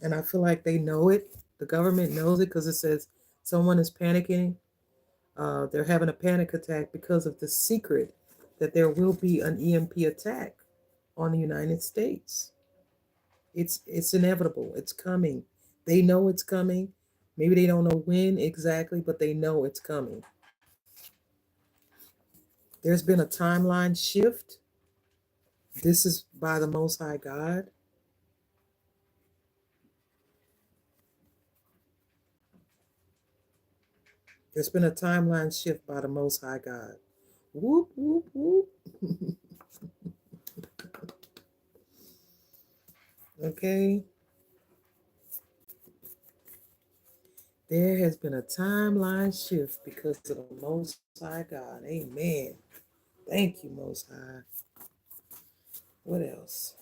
And I feel like they know it. The government knows it because it says someone is panicking. They're having a panic attack because of the secret that there will be an EMP attack on the United States. It's inevitable. It's coming. They know it's coming. Maybe they don't know when exactly, but they know it's coming. There's been a timeline shift. This is by the Most High God. There's been a timeline shift by the Most High God. Whoop, whoop, whoop. Okay. There has been a timeline shift because of the Most High God. Amen. Thank you, Most High. What else?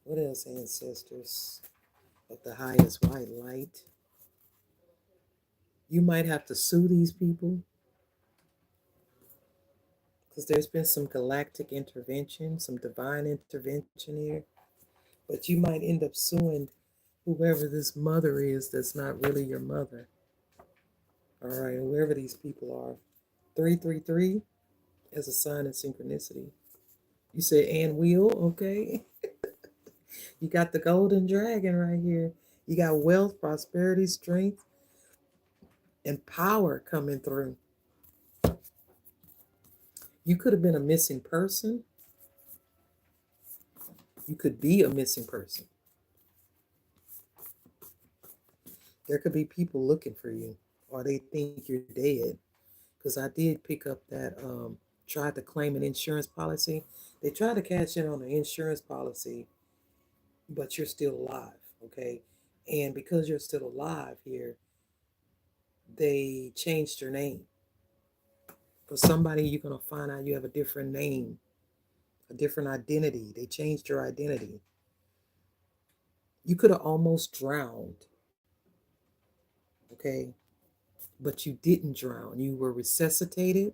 What else, ancestors of the highest white light? You might have to sue these people because there's been some galactic intervention, some divine intervention here. But you might end up suing whoever this mother is that's not really your mother. All right, whoever these people are. 333 as a sign of synchronicity. You said and will, okay. You got the golden dragon right here. You got wealth, prosperity, strength, and power coming through. You could have been a missing person. You could be a missing person. There could be people looking for you, or they think you're dead. Because I did pick up that tried to claim an insurance policy. They tried to cash in on an insurance policy, but you're still alive, okay? And because you're still alive here, they changed your name. For somebody, you're going to find out you have a different name, a different identity. They changed your identity. You could have almost drowned, okay? But you didn't drown. You were resuscitated.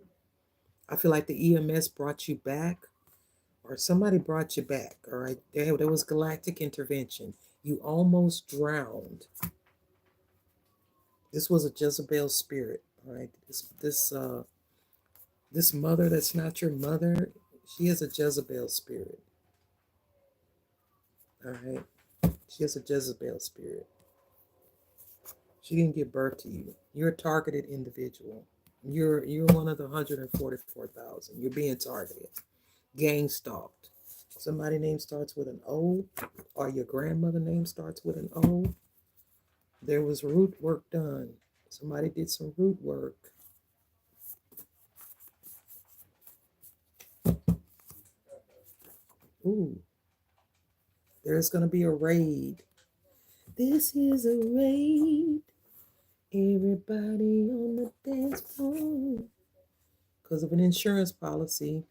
I feel like the EMS brought you back, or somebody brought you back, all right? There was galactic intervention. You almost drowned. This was a Jezebel spirit, all right? This mother that's not your mother, she is a Jezebel spirit, all right? She is a Jezebel spirit. She didn't give birth to you. You're a targeted individual. You're one of the 144,000. You're being targeted, gang stalked. Somebody's name starts with an O, or your grandmother's name starts with an O. There was root work done. Somebody did some root work. Ooh, there's going to be a raid. This is a raid. Everybody on the dance floor. Because of an insurance policy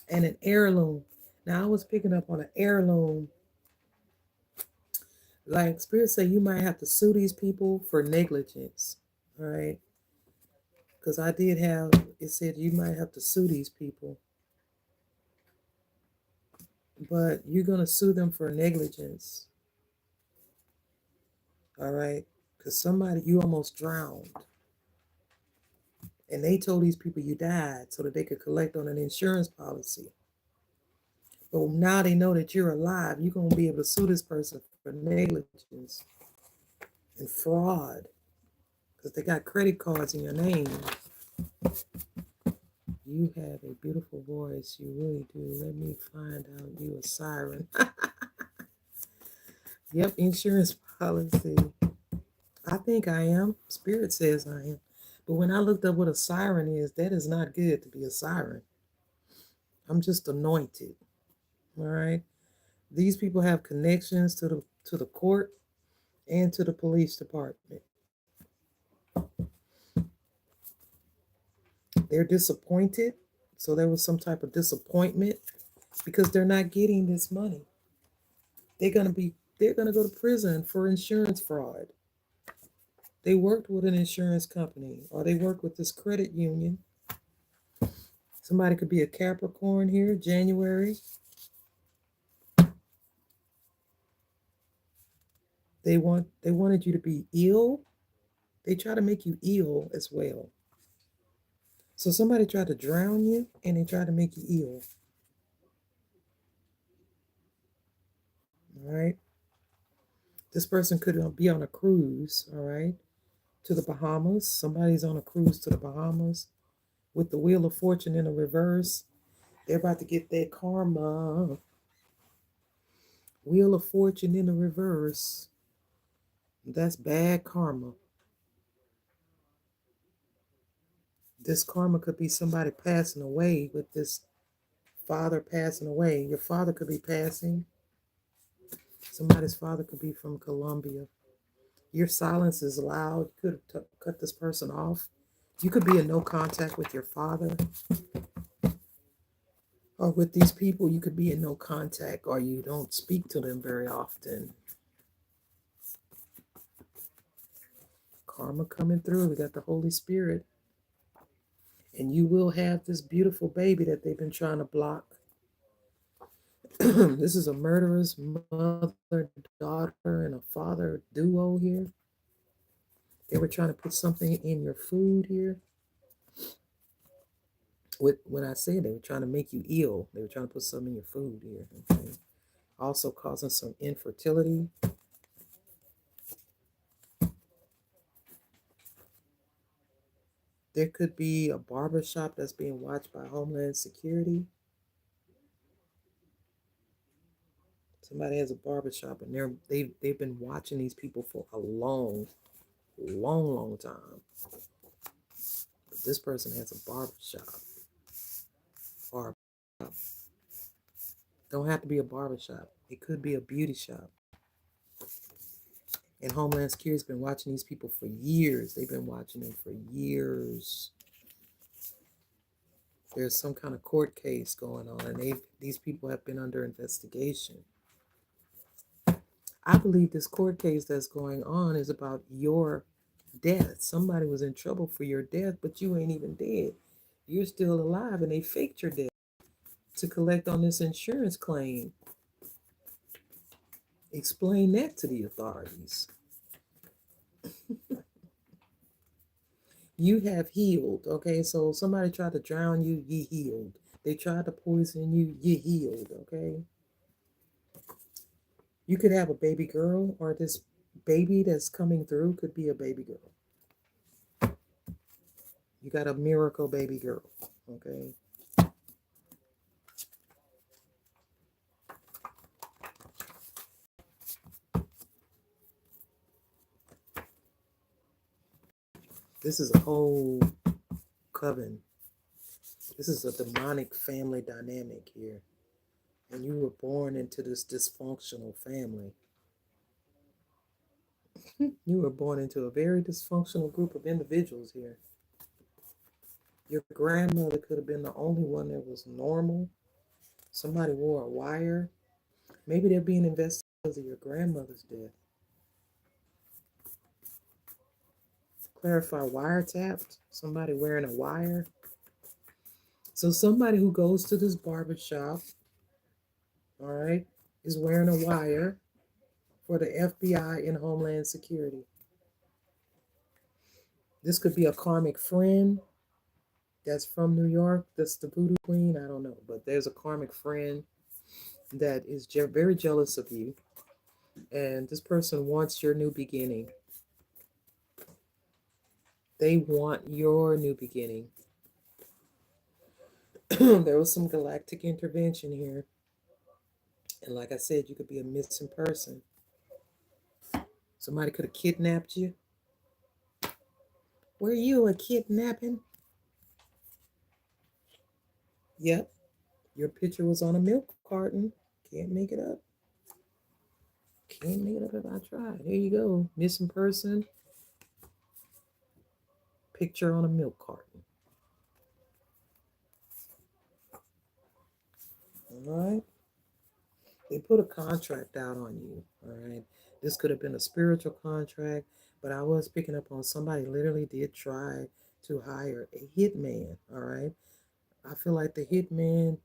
and an heirloom. Now, I was picking up on an heirloom. Like Spirit say, you might have to sue these people for negligence. All right. Because I did have, it said you might have to sue these people. But you're going to sue them for negligence. All right. Because somebody, you almost drowned. And they told these people you died so that they could collect on an insurance policy. But now they know that you're alive. You're going to be able to sue this person for negligence. and fraud because they got credit cards in your name. You have a beautiful voice. You really do. Let me find out you a siren. Yep, insurance policy. I think I am. Spirit says I am. But when I looked up what a siren is, that is not good to be a siren. I'm just anointed. All right. These people have connections to the court and to the police department. They're disappointed. So there was some type of disappointment because they're not getting this money. They're gonna go to prison for insurance fraud. They worked with an insurance company or they worked with this credit union. Somebody could be a Capricorn here, January. They wanted you to be ill. They try to make you ill as well. So somebody tried to drown you and they tried to make you ill. All right. This person could be on a cruise, all right, to the Bahamas. Somebody's on a cruise to the Bahamas with the Wheel of Fortune in the reverse. They're about to get their karma. Wheel of Fortune in the reverse. That's bad karma. This karma could be somebody passing away with this father passing away. Your father could be passing. Somebody's father could be from Colombia. Your silence is loud. You could cut this person off. You could be in no contact with your father or with these people. You could be in no contact or you don't speak to them very often. Karma coming through. We got the Holy Spirit. And you will have this beautiful baby that they've been trying to block. This is a murderous mother, daughter, and a father duo here. They were trying to put something in your food here. When I say they were trying to make you ill, they were trying to put something in your food here. Okay? Also causing some infertility. There could be a barbershop that's being watched by Homeland Security. Somebody has a barbershop and they've been watching these people for a long time. But this person has a barbershop. Or don't have to be a barbershop. It could be a beauty shop. And Homeland Security's been watching these people for years. They've been watching them for years. There's some kind of court case going on, and these people have been under investigation. I believe this court case that's going on is about your death. Somebody was in trouble for your death, but you ain't even dead. You're still alive, and they faked your death to collect on this insurance claim. Explain that to the authorities. You have healed, okay? So somebody tried to drown you, you healed. They tried to poison you, you healed, okay? You could have a baby girl, or this baby that's coming through could be a baby girl. You got a miracle baby girl, okay? This is a whole coven. This is a demonic family dynamic here. And you were born into this dysfunctional family. You were born into a very dysfunctional group of individuals here. Your grandmother could have been the only one that was normal. Somebody wore a wire. Maybe they're being investigated because of your grandmother's death. Clarify, wiretapped. Somebody wearing a wire. So somebody who goes to this barber shop, all right, is wearing a wire for the FBI and Homeland Security. This could be a karmic friend that's from New York. That's the voodoo queen. I don't know. But there's a karmic friend that is very jealous of you. And this person wants your new beginning. They want your new beginning. There was some galactic intervention here. And like I said, you could be a missing person. Somebody could have kidnapped you. Were you a kidnapping? Yep. Your picture was on a milk carton. Can't make it up. Can't make it up if I try. There you go. Missing person. Picture on a milk carton. All right. They put a contract out on you. All right. This could have been a spiritual contract, but I was picking up on somebody literally did try to hire a hitman. All right. I feel like the hitman,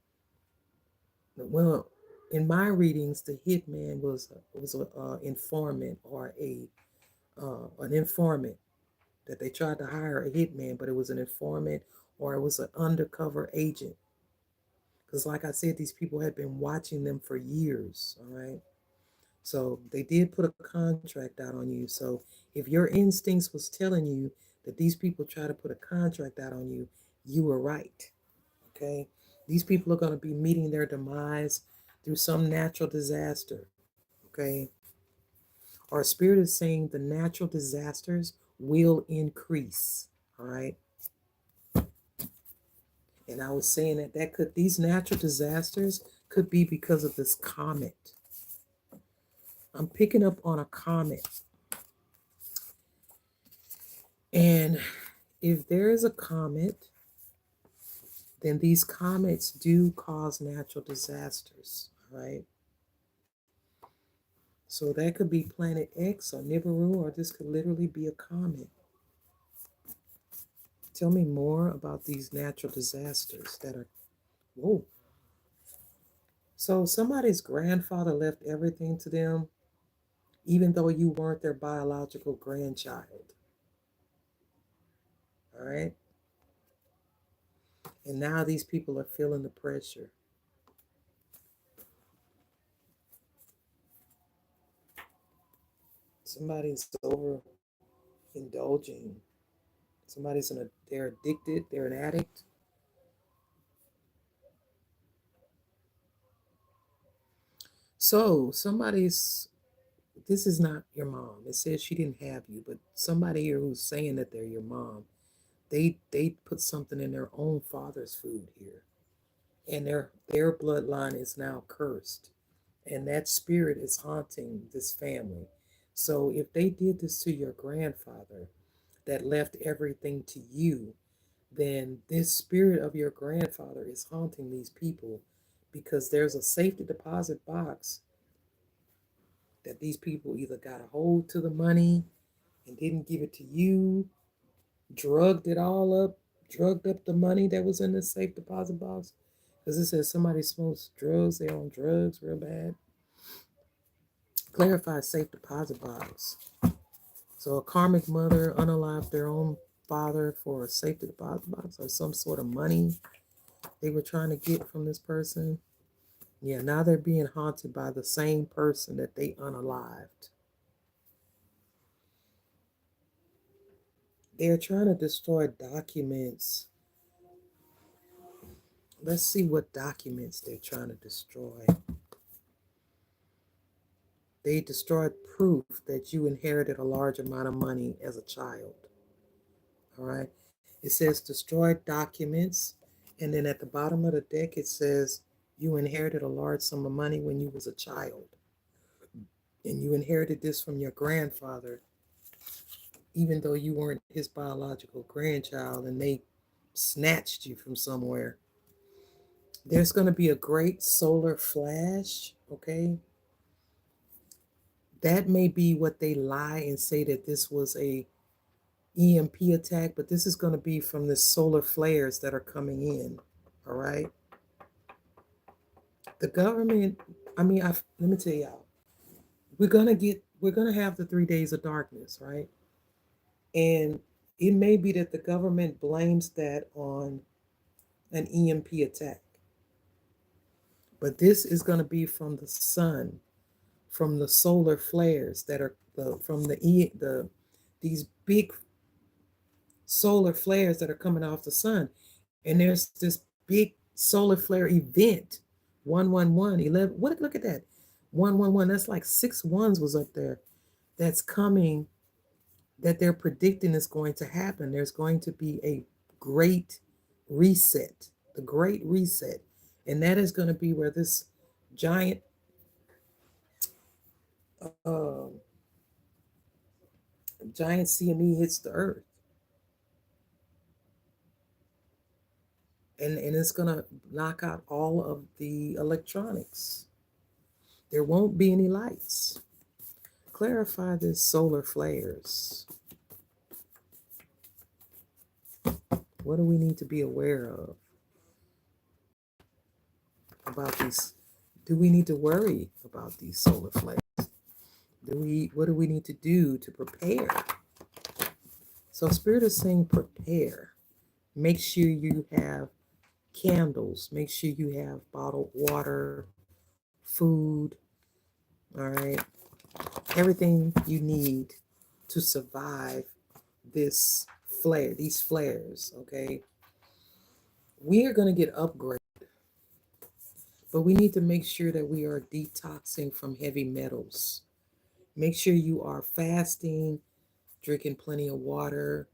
well, in my readings, the hitman was a informant or a an informant that they tried to hire a hitman, but it was an informant or it was an undercover agent. Because, like I said, these people had been watching them for years. All right. So they did put a contract out on you. So if your instincts was telling you that these people try to put a contract out on you, you were right. Okay. These people are going to be meeting their demise through some natural disaster. Okay. Our spirit is saying the natural disasters will increase. All right. And I was saying that these natural disasters could be because of this comet. I'm picking up on a comet. And if there is a comet, then these comets do cause natural disasters, right? So that could be Planet X or Nibiru, or this could literally be a comet. Tell me more about these natural disasters that are, whoa. So somebody's grandfather left everything to them, even though you weren't their biological grandchild. All right. And now these people are feeling the pressure. Somebody's overindulging. They're addicted, they're an addict. So this is not your mom. It says she didn't have you, but somebody here who's saying that they're your mom, they put something in their own father's food here. And their bloodline is now cursed. And that spirit is haunting this family. So if they did this to your grandfather that left everything to you, then this spirit of your grandfather is haunting these people because there's a safety deposit box that these people either got a hold to the money and didn't give it to you, drugged it all up, drugged up the money that was in the safe deposit box. Because it says somebody smokes drugs, they're on drugs real bad. Clarify safe deposit box. So a karmic mother unalived their own father for a safe deposit box or some sort of money they were trying to get from this person. Yeah, now they're being haunted by the same person that they unalived. They're trying to destroy documents. Let's see what documents they're trying to destroy. They destroyed proof that you inherited a large amount of money as a child. All right. It says destroyed documents. And then at the bottom of the deck, it says you inherited a large sum of money when you was a child. And you inherited this from your grandfather, even though you weren't his biological grandchild and they snatched you from somewhere. There's going to be a great solar flash, okay? That may be what they lie and say that this was a EMP attack, but this is going to be from the solar flares that are coming in, all right? The government, let me tell y'all, we're going to have the 3 days of darkness, right? And it may be that the government blames that on an EMP attack. But this is going to be from the sun, from the solar flares that are from the these big solar flares that are coming off the sun. And there's this big solar flare event, 111, 11. What? Look at that. 111. That's like six ones was up there. That's coming, that they're predicting is going to happen. There's going to be a great reset, the great reset. And that is going to be where this giant uh, giant CME hits the earth. And it's going to knock out all of the electronics. There won't be any lights. Clarify this solar flares. What do we need to be aware of about these? Do we need to worry about these solar flares? What do we need to do to prepare? So Spirit is saying prepare. Make sure you have candles. Make sure you have bottled water, food, all right? Everything you need to survive this flare, these flares, okay? We are going to get upgraded, but we need to make sure that we are detoxing from heavy metals. Make sure you are fasting, drinking plenty of water,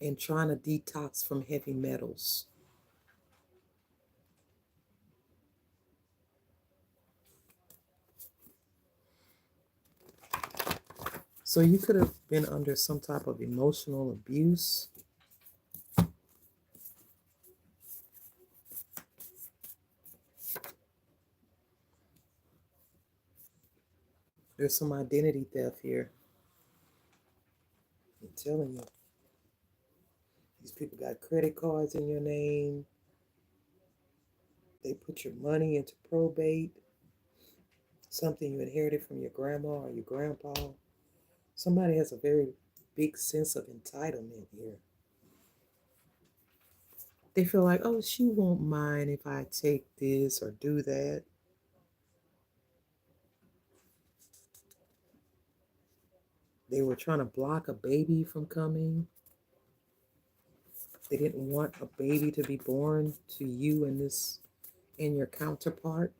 and trying to detox from heavy metals. So you could have been under some type of emotional abuse. There's some identity theft here. I'm telling you. These people got credit cards in your name. They put your money into probate. Something you inherited from your grandma or your grandpa. Somebody has a very big sense of entitlement here. They feel like, oh, she won't mind if I take this or do that. They were trying to block a baby from coming. They didn't want a baby to be born to you and your counterpart.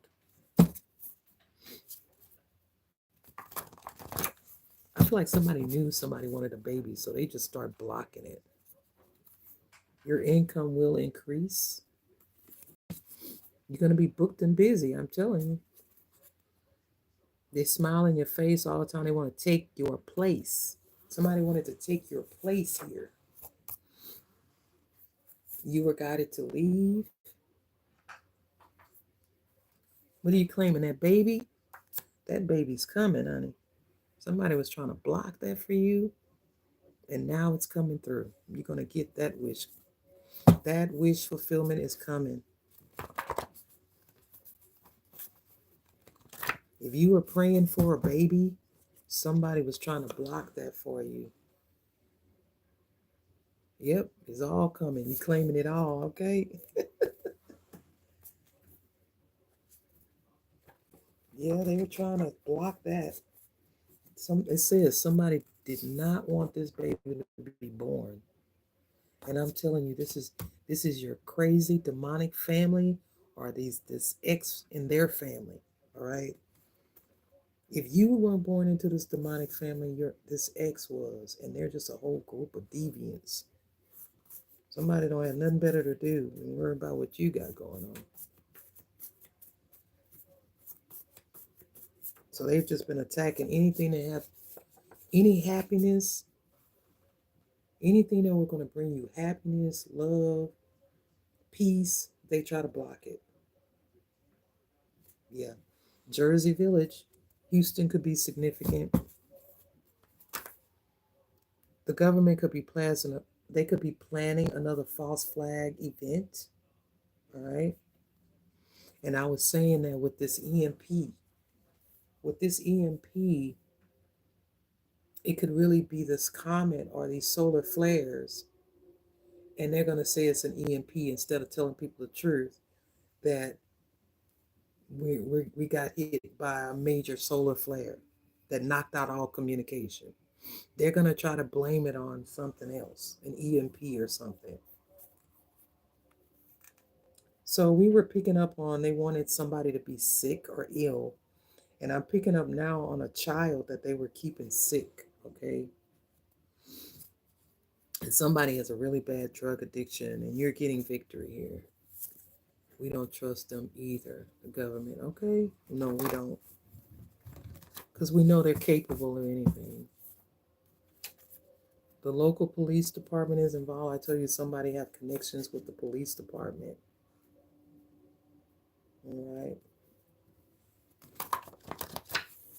I feel like somebody knew somebody wanted a baby, so they just start blocking it. Your income will increase. You're going to be booked and busy, I'm telling you. They smile in your face all the time. They want to take your place. Somebody wanted to take your place here. You were guided to leave. What are you claiming? That baby? That baby's coming, honey. Somebody was trying to block that for you, and now it's coming through. You're going to get that wish. That wish fulfillment is coming. If you were praying for a baby, somebody was trying to block that for you. Yep, it's all coming. You claiming it all, okay? Yeah, they were trying to block that. It says somebody did not want this baby to be born. And I'm telling you, this is your crazy demonic family, or this ex in their family. All right. If you weren't born into this demonic family, this ex was, and they're just a whole group of deviants. Somebody don't have nothing better to do than worry about what you got going on. So they've just been attacking anything that have any happiness, anything that was going to bring you happiness, love, peace. They try to block it. Yeah. Jersey Village, Houston could be significant. The government could be planning another false flag event. All right. And I was saying that with this EMP, it could really be this comet or these solar flares. And they're going to say it's an EMP instead of telling people the truth that we got hit by a major solar flare that knocked out all communication. They're going to try to blame it on something else, an EMP or something. So we were picking up on they wanted somebody to be sick or ill. And I'm picking up now on a child that they were keeping sick, okay? And somebody has a really bad drug addiction, and you're getting victory here. We don't trust them either, the government, okay? No, we don't. Because we know they're capable of anything. The local police department is involved. I tell you, somebody have connections with the police department. All right.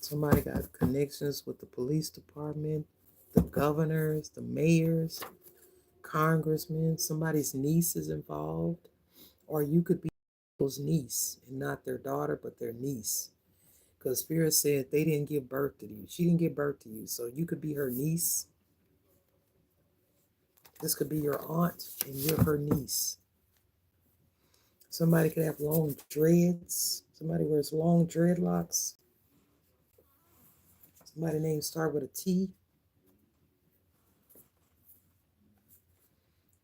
Somebody got connections with the police department, the governors, the mayors, congressmen. Somebody's niece is involved. Or you could be people's niece and not their daughter, but their niece. Because Spirit said they didn't give birth to you. She didn't give birth to you. So you could be her niece. This could be your aunt and you're her niece. Somebody could have long dreads. Somebody wears long dreadlocks. Somebody name start with a T.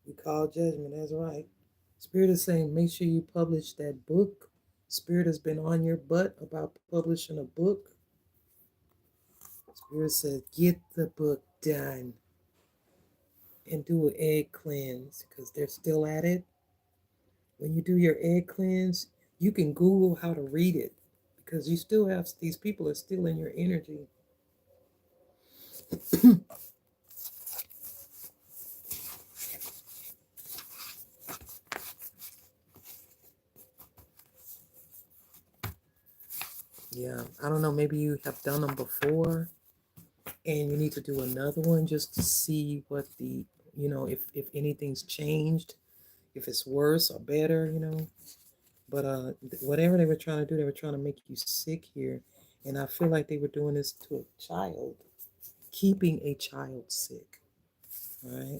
We call judgment. That's right. Spirit is saying, make sure you publish that book. Spirit has been on your butt about publishing a book. Spirit said, get the book done and do an egg cleanse because they're still at it. When you do your egg cleanse, you can Google how to read it because you still have these people are still in your energy. Yeah, I don't know. Maybe you have done them before and you need to do another one just to see what the, if anything's changed, if it's worse or better, But whatever they were trying to do, they were trying to make you sick here. And I feel like they were doing this to a child, keeping a child sick, right?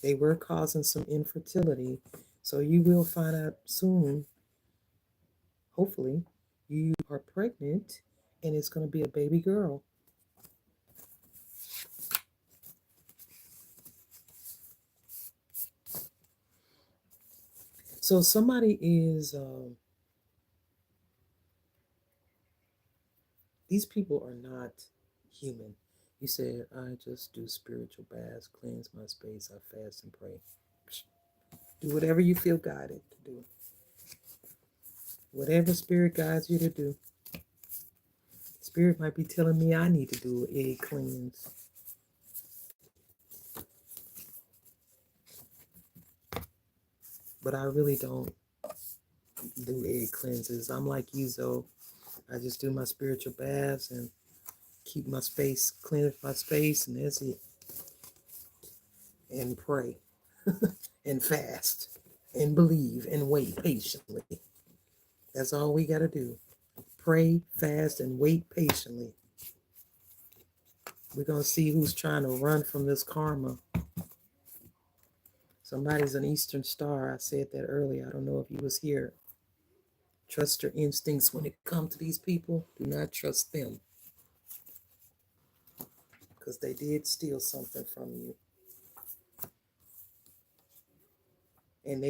They were causing some infertility. So you will find out soon, hopefully, you are pregnant and it's going to be a baby girl. So somebody is, these people are not human. You said, I just do spiritual baths, cleanse my space, I fast and pray. Do whatever you feel guided to do. Whatever spirit guides you to do. Spirit might be telling me I need to do an egg cleanse. But I really don't do egg cleanses. I'm like you, Zoe. I just do my spiritual baths and keep my space, clean my space, and that's it. And pray and fast and believe and wait patiently. That's all we got to do. Pray, fast, and wait patiently. We're going to see who's trying to run from this karma. Somebody's an Eastern Star. I said that earlier. I don't know if you was here. Trust your instincts when it comes to these people. Do not trust them. Because they did steal something from you. And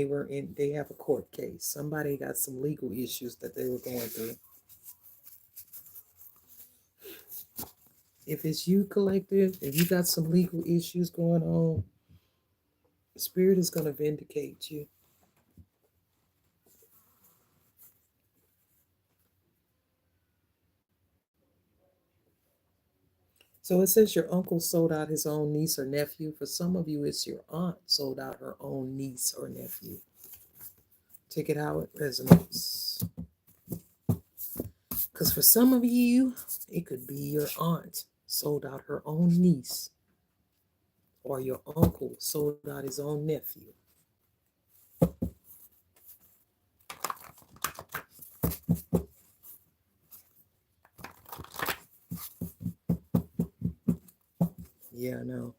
they have a court case. Somebody got some legal issues that they were going through. If it's you, collective, if you got some legal issues going on, Spirit is going to vindicate you. So it says your uncle sold out his own niece or nephew. For some of you, it's your aunt sold out her own niece or nephew. Take it how it resonates. Because for some of you, it could be your aunt sold out her own niece. Or your uncle sold out his own nephew. Yeah, I know.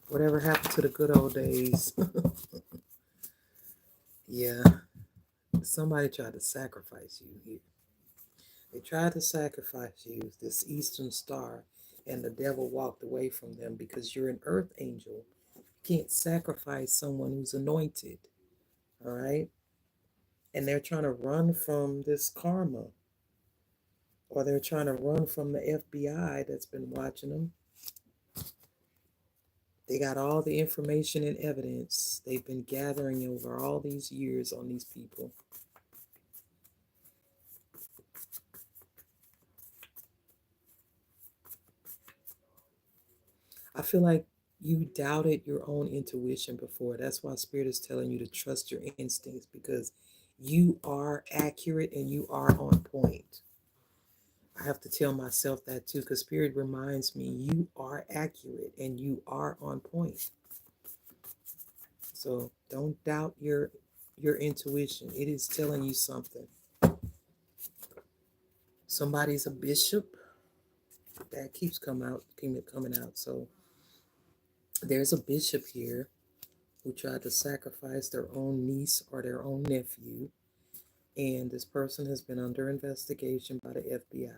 Whatever happened to the good old days? Yeah. Somebody tried to sacrifice you here. They tried to sacrifice you, this Eastern Star, and the devil walked away from them because you're an earth angel. You can't sacrifice someone who's anointed. All right? And they're trying to run from this karma, or they're trying to run from the FBI that's been watching them. They got all the information and evidence they've been gathering over all these years on these people. I feel like you doubted your own intuition before. That's why Spirit is telling you to trust your instincts, because you are accurate and you are on point. I have to tell myself that too, because Spirit reminds me you are accurate and you are on point. So don't doubt your intuition. It is telling you something. Somebody's a bishop. That keeps coming out. So there's a bishop here who tried to sacrifice their own niece or their own nephew, and this person has been under investigation by the FBI.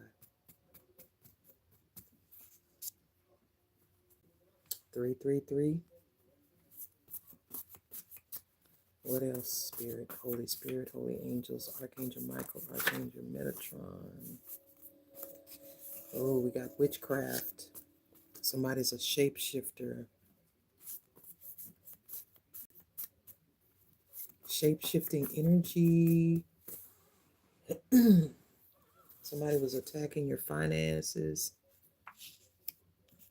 333. What else? Spirit, holy angels, Archangel Michael, Archangel Metatron. Oh, we got witchcraft. Somebody's a shapeshifter. Shape-shifting energy. Somebody was attacking your finances.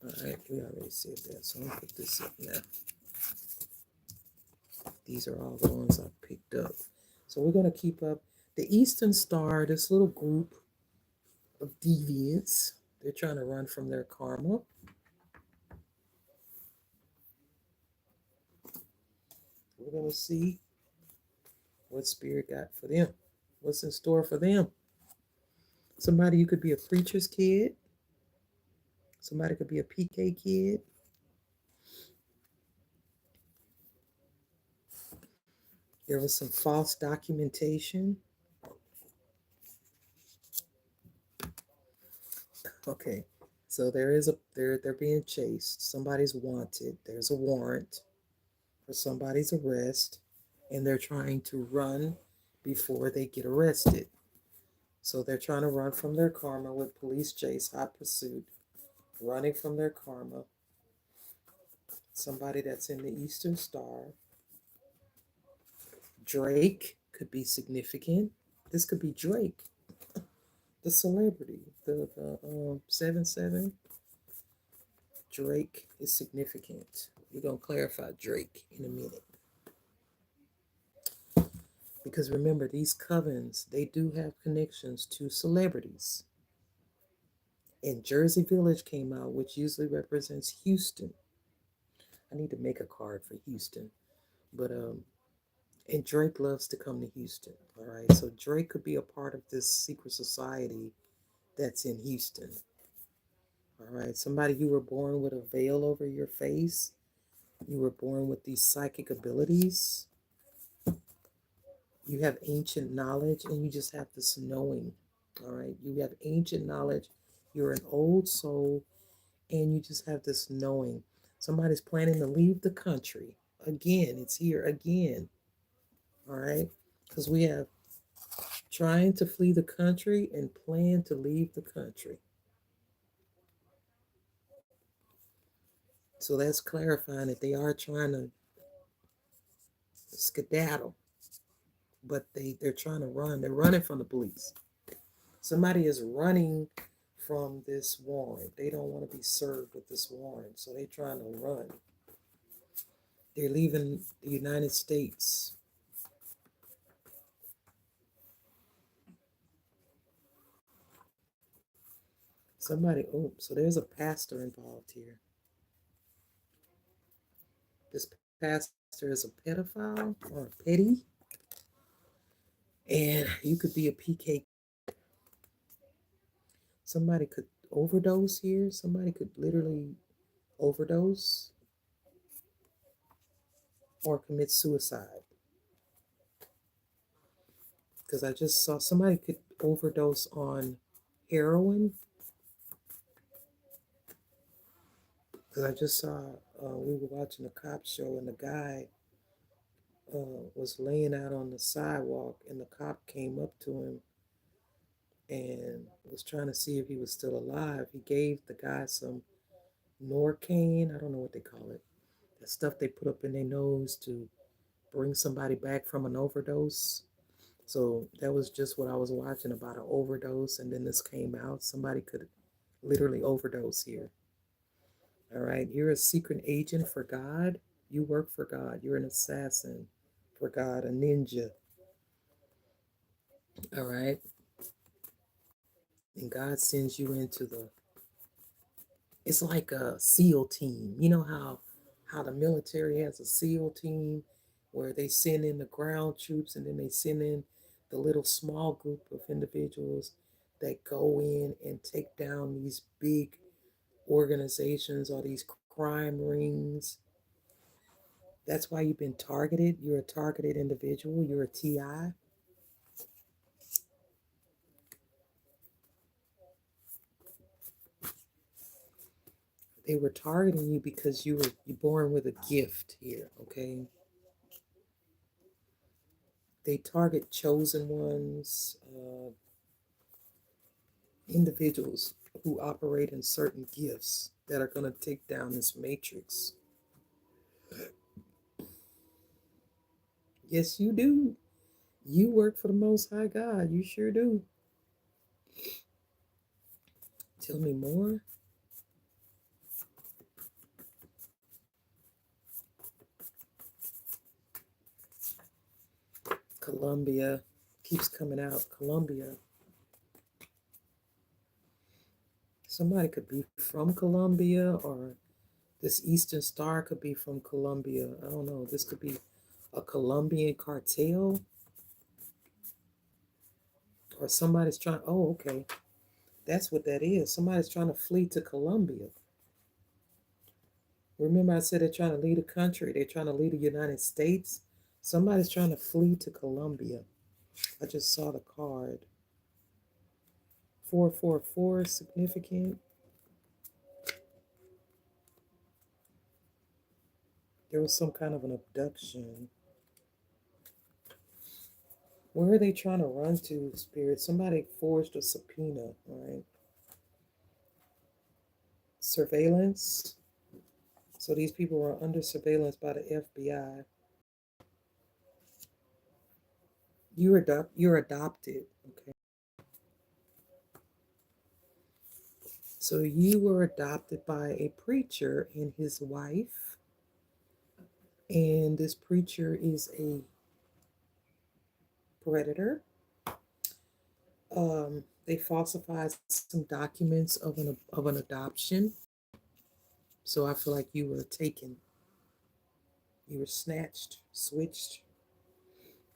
All right, we already said that, so I'm gonna pick this up now. These are all the ones I picked up. So we're gonna keep up the Eastern Star, this little group of deviants. They're trying to run from their karma. We're gonna see what Spirit got for them. What's in store for them? Somebody, you could be a preacher's kid. Somebody could be a PK kid. There was some false documentation. Okay, so they're being chased. Somebody's wanted. There's a warrant for somebody's arrest, and they're trying to run before they get arrested. So they're trying to run from their karma with police chase, hot pursuit, running from their karma. Somebody that's in the Eastern Star. Drake could be significant. This could be Drake, the celebrity, the 7-7. Drake is significant. We're gonna clarify Drake in a minute. Because remember, these covens, they do have connections to celebrities. And Jersey Village came out, which usually represents Houston. I need to make a card for Houston. But and Drake loves to come to Houston. All right. So Drake could be a part of this secret society that's in Houston. All right. Somebody, you were born with a veil over your face. You were born with these psychic abilities. You have ancient knowledge and you just have this knowing. All right. You have ancient knowledge. You're an old soul and you just have this knowing. Somebody's planning to leave the country. Again, it's here again. All right. Because we have trying to flee the country and plan to leave the country. So that's clarifying that they are trying to skedaddle, but they're trying to run. They're running from the police. Somebody is running from this warrant. They don't want to be served with this warrant, so they're trying to run. They're leaving the United States. Somebody, oh, so there's a pastor involved here. This pastor is a pedophile or a petty, and you could be a PK. Somebody could overdose here. Somebody could literally overdose or commit suicide. Because I just saw somebody could overdose on heroin. Because I just saw, we were watching a cop show, and the guy was laying out on the sidewalk, and the cop came up to him and was trying to see if he was still alive. He gave the guy some Norcaine, I don't know what they call it, that stuff they put up in their nose to bring somebody back from an overdose. So that was just what I was watching about, an overdose, and then this came out. Somebody could literally overdose here. All right, you're a secret agent for God. You work for God. You're an assassin for God, a ninja. All right, and God sends you into the. It's like a SEAL team. You know how the military has a SEAL team where they send in the ground troops, and then they send in the little small group of individuals that go in and take down these big organizations or these crime rings. That's why you've been targeted. You're a targeted individual. You're a TI. They were targeting you because you're born with a gift here, okay? They target chosen ones, individuals who operate in certain gifts that are going to take down this matrix. Yes, you do. You work for the Most High God. You sure do. Tell me more. Colombia keeps coming out. Colombia. Somebody could be from Colombia, or this Eastern Star could be from Colombia. I don't know. This could be a Colombian cartel, or somebody's trying. Oh, okay. That's what that is. Somebody's trying to flee to Colombia. Remember, I said they're trying to leave the country. They're trying to leave the United States. Somebody's trying to flee to Colombia. I just saw the card. 444 is significant. There was some kind of an abduction. Where are they trying to run to, Spirit? Somebody forged a subpoena, right? Surveillance. So these people were under surveillance by the FBI. You're adopted, okay? So you were adopted by a preacher and his wife, and this preacher is a predator. They falsified some documents of an adoption. So I feel like you were taken, you were snatched, switched.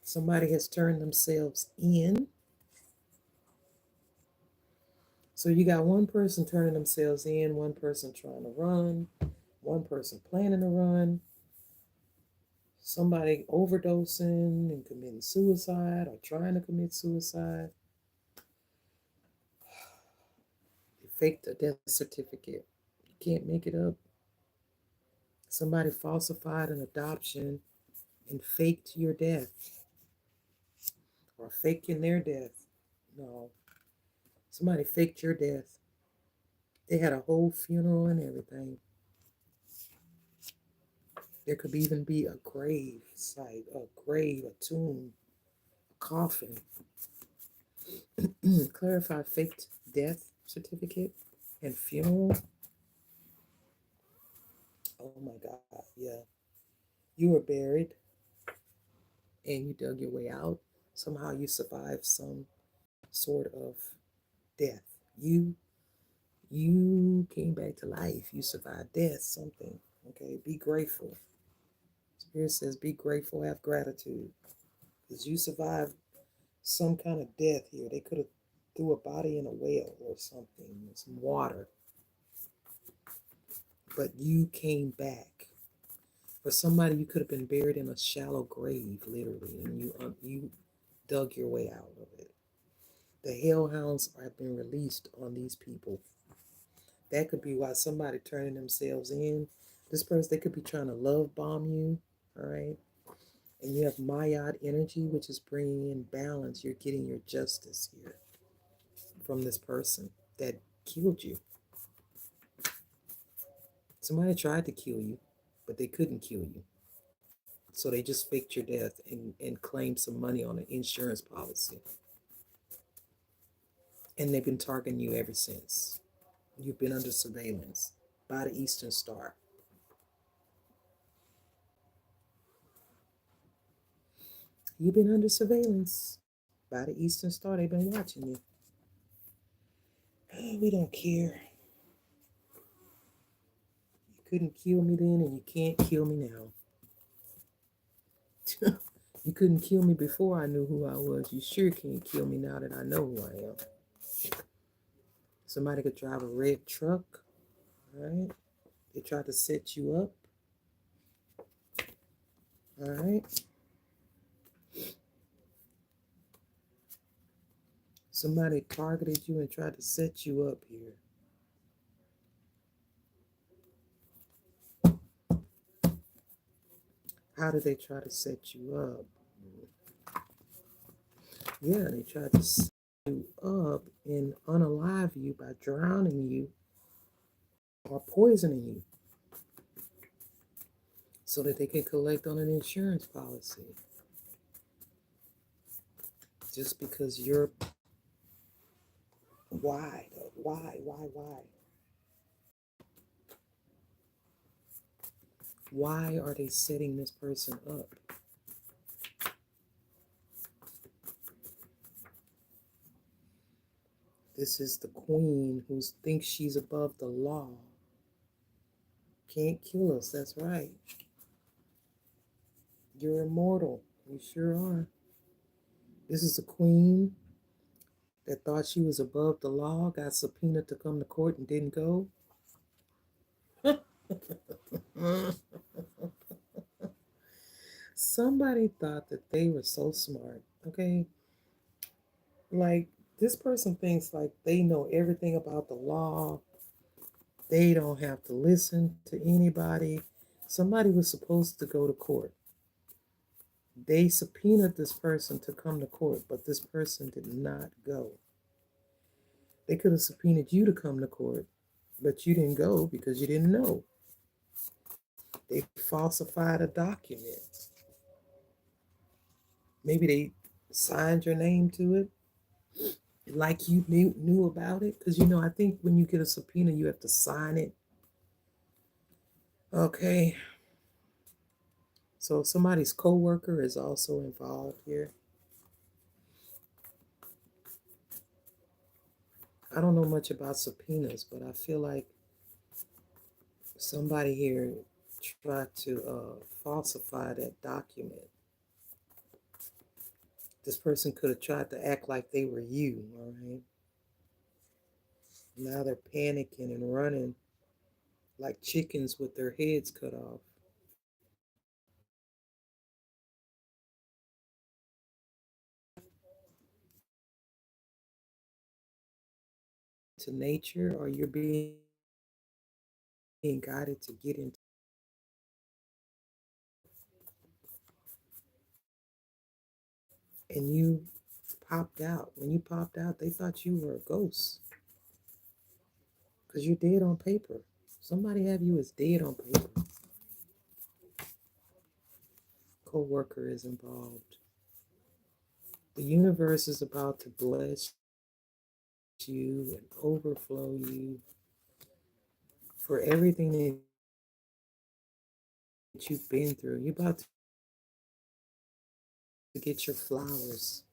Somebody has turned themselves in. So you got one person turning themselves in, one person trying to run, one person planning to run, somebody overdosing and committing suicide or trying to commit suicide. They faked a death certificate. You can't make it up. Somebody falsified an adoption and faked your death, or faking their death. No, somebody faked your death. They had a whole funeral and everything. There could even be a grave site, a grave, a tomb, a coffin. Clarify faked death certificate and funeral. Oh my God, yeah. You were buried and you dug your way out. Somehow you survived some sort of death. You came back to life. You survived death, something. Okay, be grateful. Spirit says, be grateful, have gratitude. Because you survived some kind of death here. They could have threw a body in a well or something, some water. But you came back. For somebody, you could have been buried in a shallow grave, literally, and you dug your way out of it. The hellhounds have been released on these people. That could be why somebody turning themselves in. This person, they could be trying to love bomb you, all right? And you have Mayat energy, which is bringing in balance. You're getting your justice here from this person that killed you. Somebody tried to kill you, but they couldn't kill you. So they just faked your death and claimed some money on an insurance policy. And they've been targeting you ever since. You've been under surveillance by the Eastern Star. You've been under surveillance by the Eastern Star. They've been watching you. Oh, we don't care. You couldn't kill me then, and you can't kill me now. You couldn't kill me before I knew who I was. You sure can't kill me now that I know who I am. Somebody could drive a red truck, all right? They tried to set you up, all right? Somebody targeted you and tried to set you up here. How did they try to set you up? Yeah, they tried to set you up and unalive you by drowning you or poisoning you so that they can collect on an insurance policy. Just because you're why? Why? Why are they setting this person up? This is the queen who thinks she's above the law. Can't kill us, that's right. You're immortal. You sure are. This is the queen that thought she was above the law, got subpoenaed to come to court and didn't go. Somebody thought that they were so smart, okay? Like, this person thinks like they know everything about the law. They don't have to listen to anybody. Somebody was supposed to go to court. They subpoenaed this person to come to court, but this person did not go. They could have subpoenaed you to come to court, but you didn't go because you didn't know. They falsified a document. Maybe they signed your name to it like you knew about it. Because, I think when you get a subpoena, you have to sign it. Okay. So somebody's coworker is also involved here. I don't know much about subpoenas, but I feel like somebody here tried to falsify that document. This person could have tried to act like they were you, all right? Now they're panicking and running like chickens with their heads cut off. To nature, or you're being guided to get into, and you popped out. When you popped out, they thought you were a ghost because you're dead on paper. Somebody have you as dead on paper. Co-worker is involved. The universe is about to bless you and overflow you for everything that you've been through. You're about to get your flowers.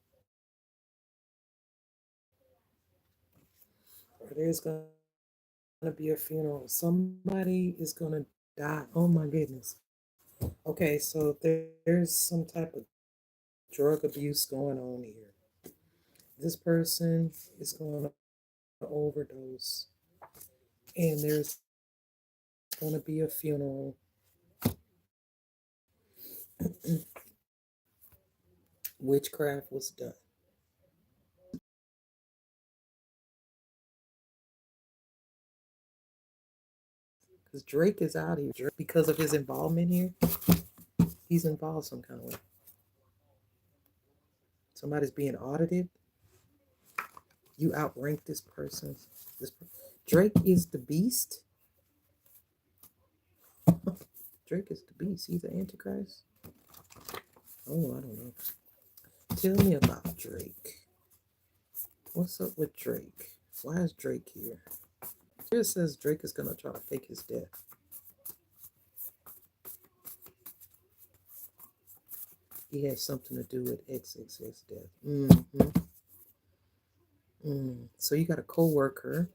Or there's going to be a funeral. Somebody is going to die. Oh my goodness. Okay, so there's some type of drug abuse going on here. This person is going to overdose, and there's going to be a funeral. Witchcraft was done. Because Drake is out here. Because of his involvement here, he's involved some kind of way. Somebody's being audited. You outrank this person. Drake is the beast. Drake is the beast. He's the Antichrist. Oh, I don't know. Tell me about Drake. What's up with Drake? Why is Drake here? Here says Drake is going to try to fake his death. He has something to do with XXX death. So you got a co-worker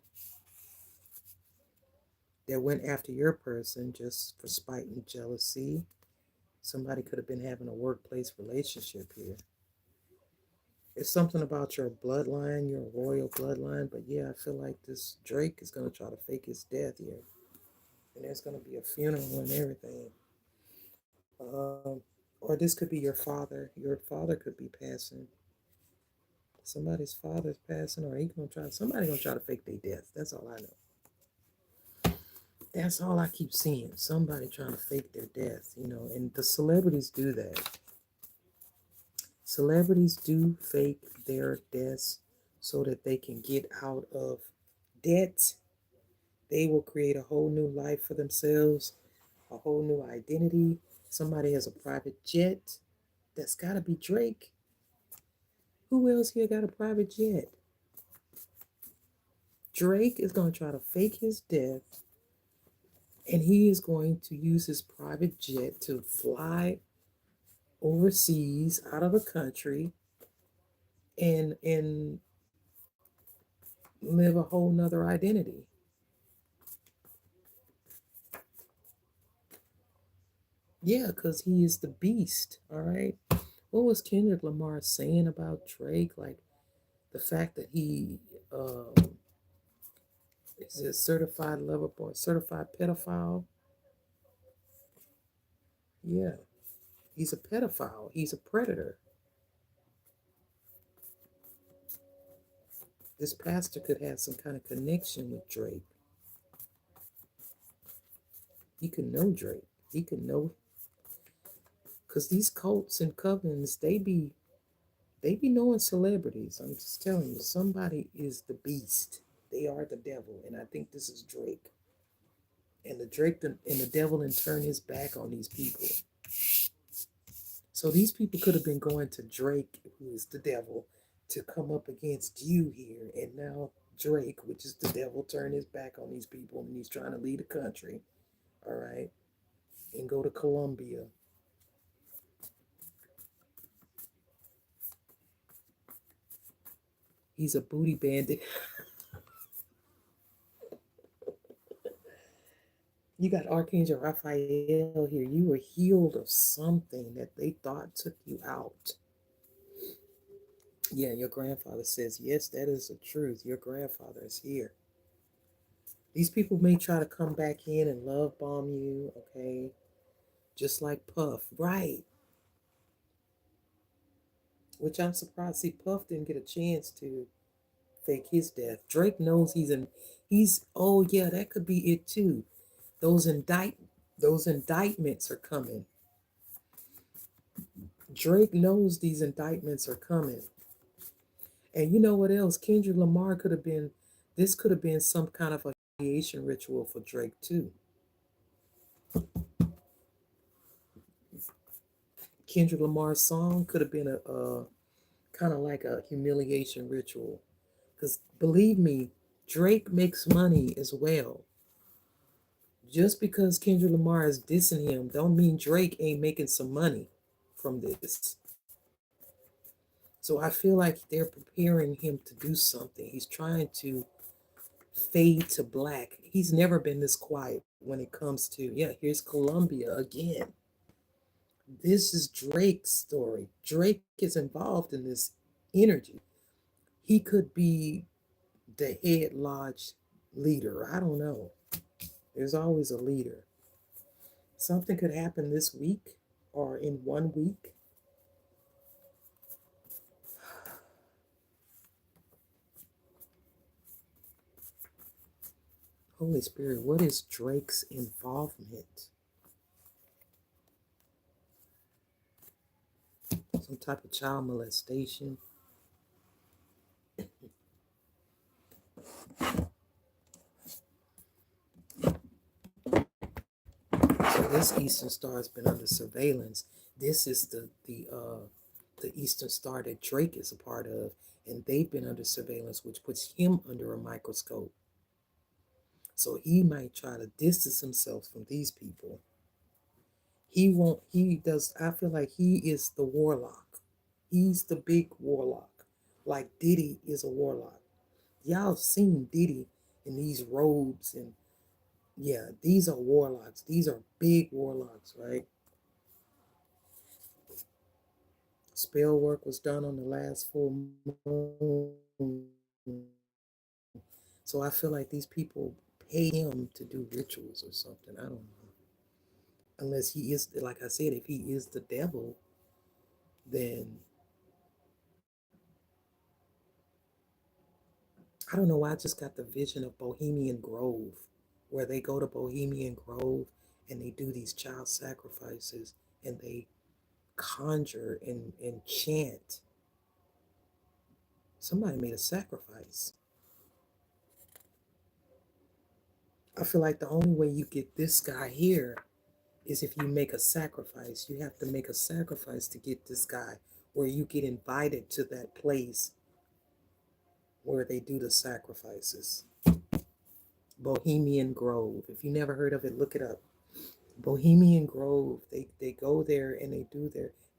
that went after your person just for spite and jealousy. Somebody could have been having a workplace relationship here. It's something about your bloodline, your royal bloodline. But yeah, I feel like this Drake is going to try to fake his death here. And there's going to be a funeral and everything. Or this could be your father. Your father could be passing. Somebody's father's passing, or somebody gonna try to fake their death. That's all I know. That's all I keep seeing. Somebody trying to fake their death, and the celebrities do that. Celebrities do fake their deaths so that they can get out of debt. They will create a whole new life for themselves, a whole new identity. Somebody has a private jet. That's got to be Drake. Who else here got a private jet? Drake is going to try to fake his death, and he is going to use his private jet to fly overseas out of the country and live a whole nother identity. Yeah, because he is the beast, all right? What was Kendrick Lamar saying about Drake? Like the fact that he is a certified lover boy, certified pedophile. Yeah, he's a pedophile. He's a predator. This pastor could have some kind of connection with Drake. He could know Drake. He could know, because these cults and covens, they be knowing celebrities. I'm just telling you, somebody is the beast. They are the devil, and I think this is Drake. And the devil then turn his back on these people. So these people could have been going to Drake, who is the devil, to come up against you here. And now Drake, which is the devil, turned his back on these people, and he's trying to lead the country, all right, and go to Colombia. He's a booty bandit. You got Archangel Raphael here. You were healed of something that they thought took you out. Yeah, your grandfather says, yes, that is the truth. Your grandfather is here. These people may try to come back in and love bomb you, okay? Just like Puff, right? Which I'm surprised. See, Puff didn't get a chance to fake his death. Drake knows oh yeah, that could be it too. Those indictments are coming. Drake knows these indictments are coming. And you know what else? Kendrick Lamar this could have been some kind of a humiliation ritual for Drake too. Kendrick Lamar's song could have been a kind of like a humiliation ritual. Because believe me, Drake makes money as well. Just because Kendrick Lamar is dissing him, don't mean Drake ain't making some money from this. So I feel like they're preparing him to do something. He's trying to fade to black. He's never been this quiet when it comes to, here's Colombia again. This is Drake's story. Drake is involved in this energy. He could be the head lodge leader. I don't know. There's always a leader. Something could happen this week or in 1 week. Holy Spirit, what is Drake's involvement? Some type of child molestation? So this Eastern Star has been under surveillance. This is the Eastern Star that Drake is a part of, and they've been under surveillance, which puts him under a microscope. So he might try to distance himself from these people. He won't, he does, I feel like he is the warlock. He's the big warlock. Like Diddy is a warlock. Y'all seen Diddy in these robes, and yeah, these are warlocks. These are big warlocks, right? Spell work was done on the last full moon. So I feel like these people pay him to do rituals or something. I don't know. Unless he is, like I said, if he is the devil, then I don't know why I just got the vision of Bohemian Grove, where they go to Bohemian Grove and they do these child sacrifices and they conjure and chant. Somebody made a sacrifice. I feel like the only way you get this guy here is if you make a sacrifice. You have to make a sacrifice to get this guy, where you get invited to that place where they do the sacrifices. Bohemian Grove. If you never heard of it, look it up. Bohemian Grove. They go there and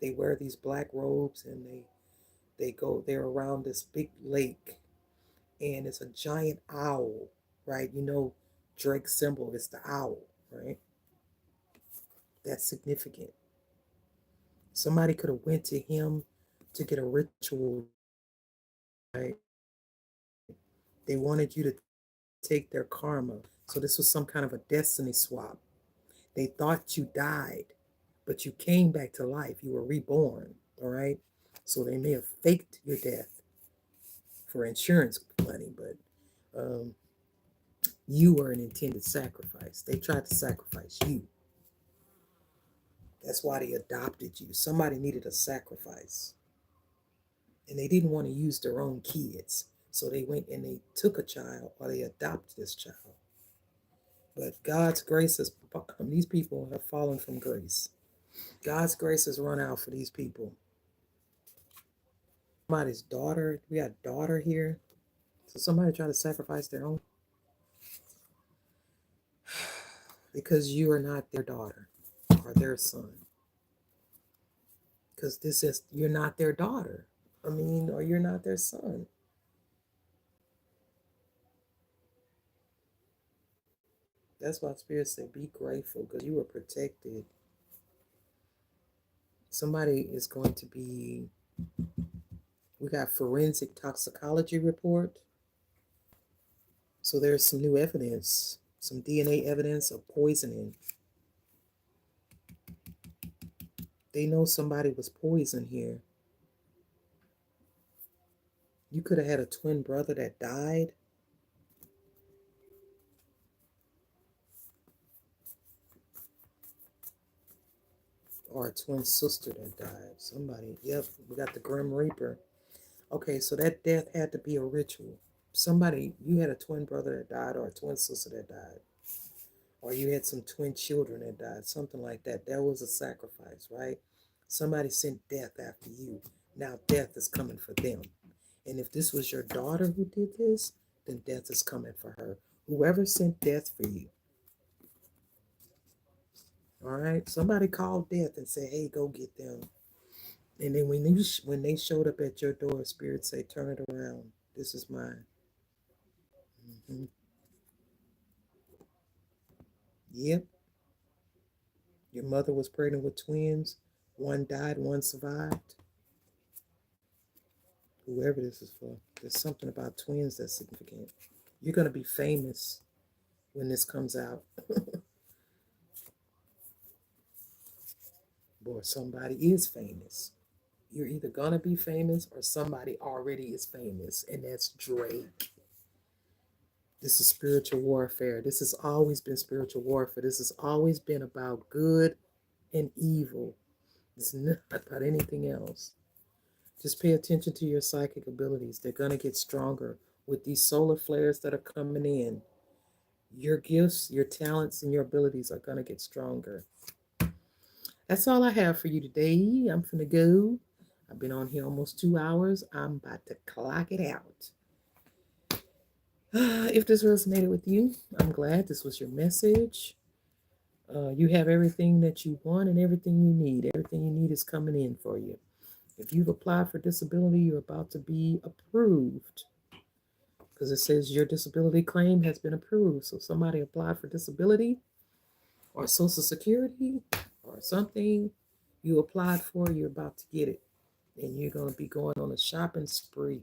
they wear these black robes, and they're around this big lake, and it's a giant owl, right? You know, Drake's symbol is the owl, right? That's significant. Somebody could have went to him to get a ritual, right? They wanted you to take their karma. So this was some kind of a destiny swap. They thought you died, but you came back to life. You were reborn, all right? So they may have faked your death for insurance money, but um, you were an intended sacrifice. They tried to sacrifice you. That's why they adopted you. Somebody needed a sacrifice. And they didn't want to use their own kids. So they went and they took a child, or they adopted this child. But God's grace has, these people have fallen from grace. God's grace has run out for these people. Somebody's daughter, we got daughter here. So somebody tried to sacrifice their own because you are not their daughter or their son. Because this is, you're not their daughter. I mean, or you're not their son. That's why Spirit said, be grateful because you were protected. Somebody is going to be, we got forensic toxicology report. So there's some new evidence, some DNA evidence of poisoning. They know somebody was poisoned here. You could have had a twin brother that died. Or a twin sister that died. Somebody, yep, we got the Grim Reaper. Okay, so that death had to be a ritual. Somebody, you had a twin brother that died, or a twin sister that died, or you had some twin children that died, something like that. That was a sacrifice, right? Somebody sent death after you. Now death is coming for them. And if this was your daughter who did this, then death is coming for her. Whoever sent death for you. All right. Somebody called death and said, hey, go get them. And then when they showed up at your door, Spirit say, turn it around. This is mine. Hmm. Yep. Your mother was pregnant with twins. One died, one survived. Whoever this is for. There's something about twins that's significant. You're going to be famous when this comes out. Boy, somebody is famous. You're either going to be famous or somebody already is famous, and that's Drake. This is spiritual warfare. This has always been spiritual warfare. This has always been about good and evil. It's not about anything else. Just pay attention to your psychic abilities. They're going to get stronger with these solar flares that are coming in. Your gifts, your talents, and your abilities are going to get stronger. That's all I have for you today. I'm finna go. I've been on here almost 2 hours. I'm about to clock it out. If this resonated with you, I'm glad this was your message. You have everything that you want and everything you need. Everything you need is coming in for you. If you've applied for disability, you're about to be approved because it says your disability claim has been approved. So somebody applied for disability or Social Security or something you applied for, you're about to get it. And you're going to be going on a shopping spree.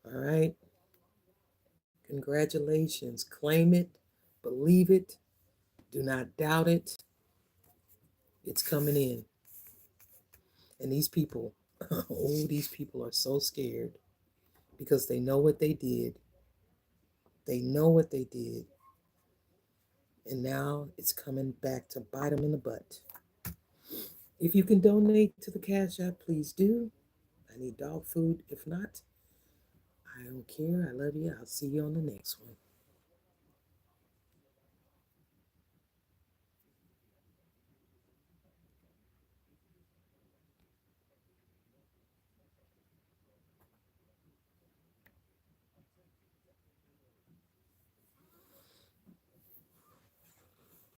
All right. Congratulations. Claim it, believe it, do not doubt it. It's coming in. And these people, oh, these people are so scared because they know what they did. They know what they did. And now it's coming back to bite them in the butt. If you can donate to the Cash App, please do. I need dog food. If not, I don't care. I love you. I'll see you on the next one.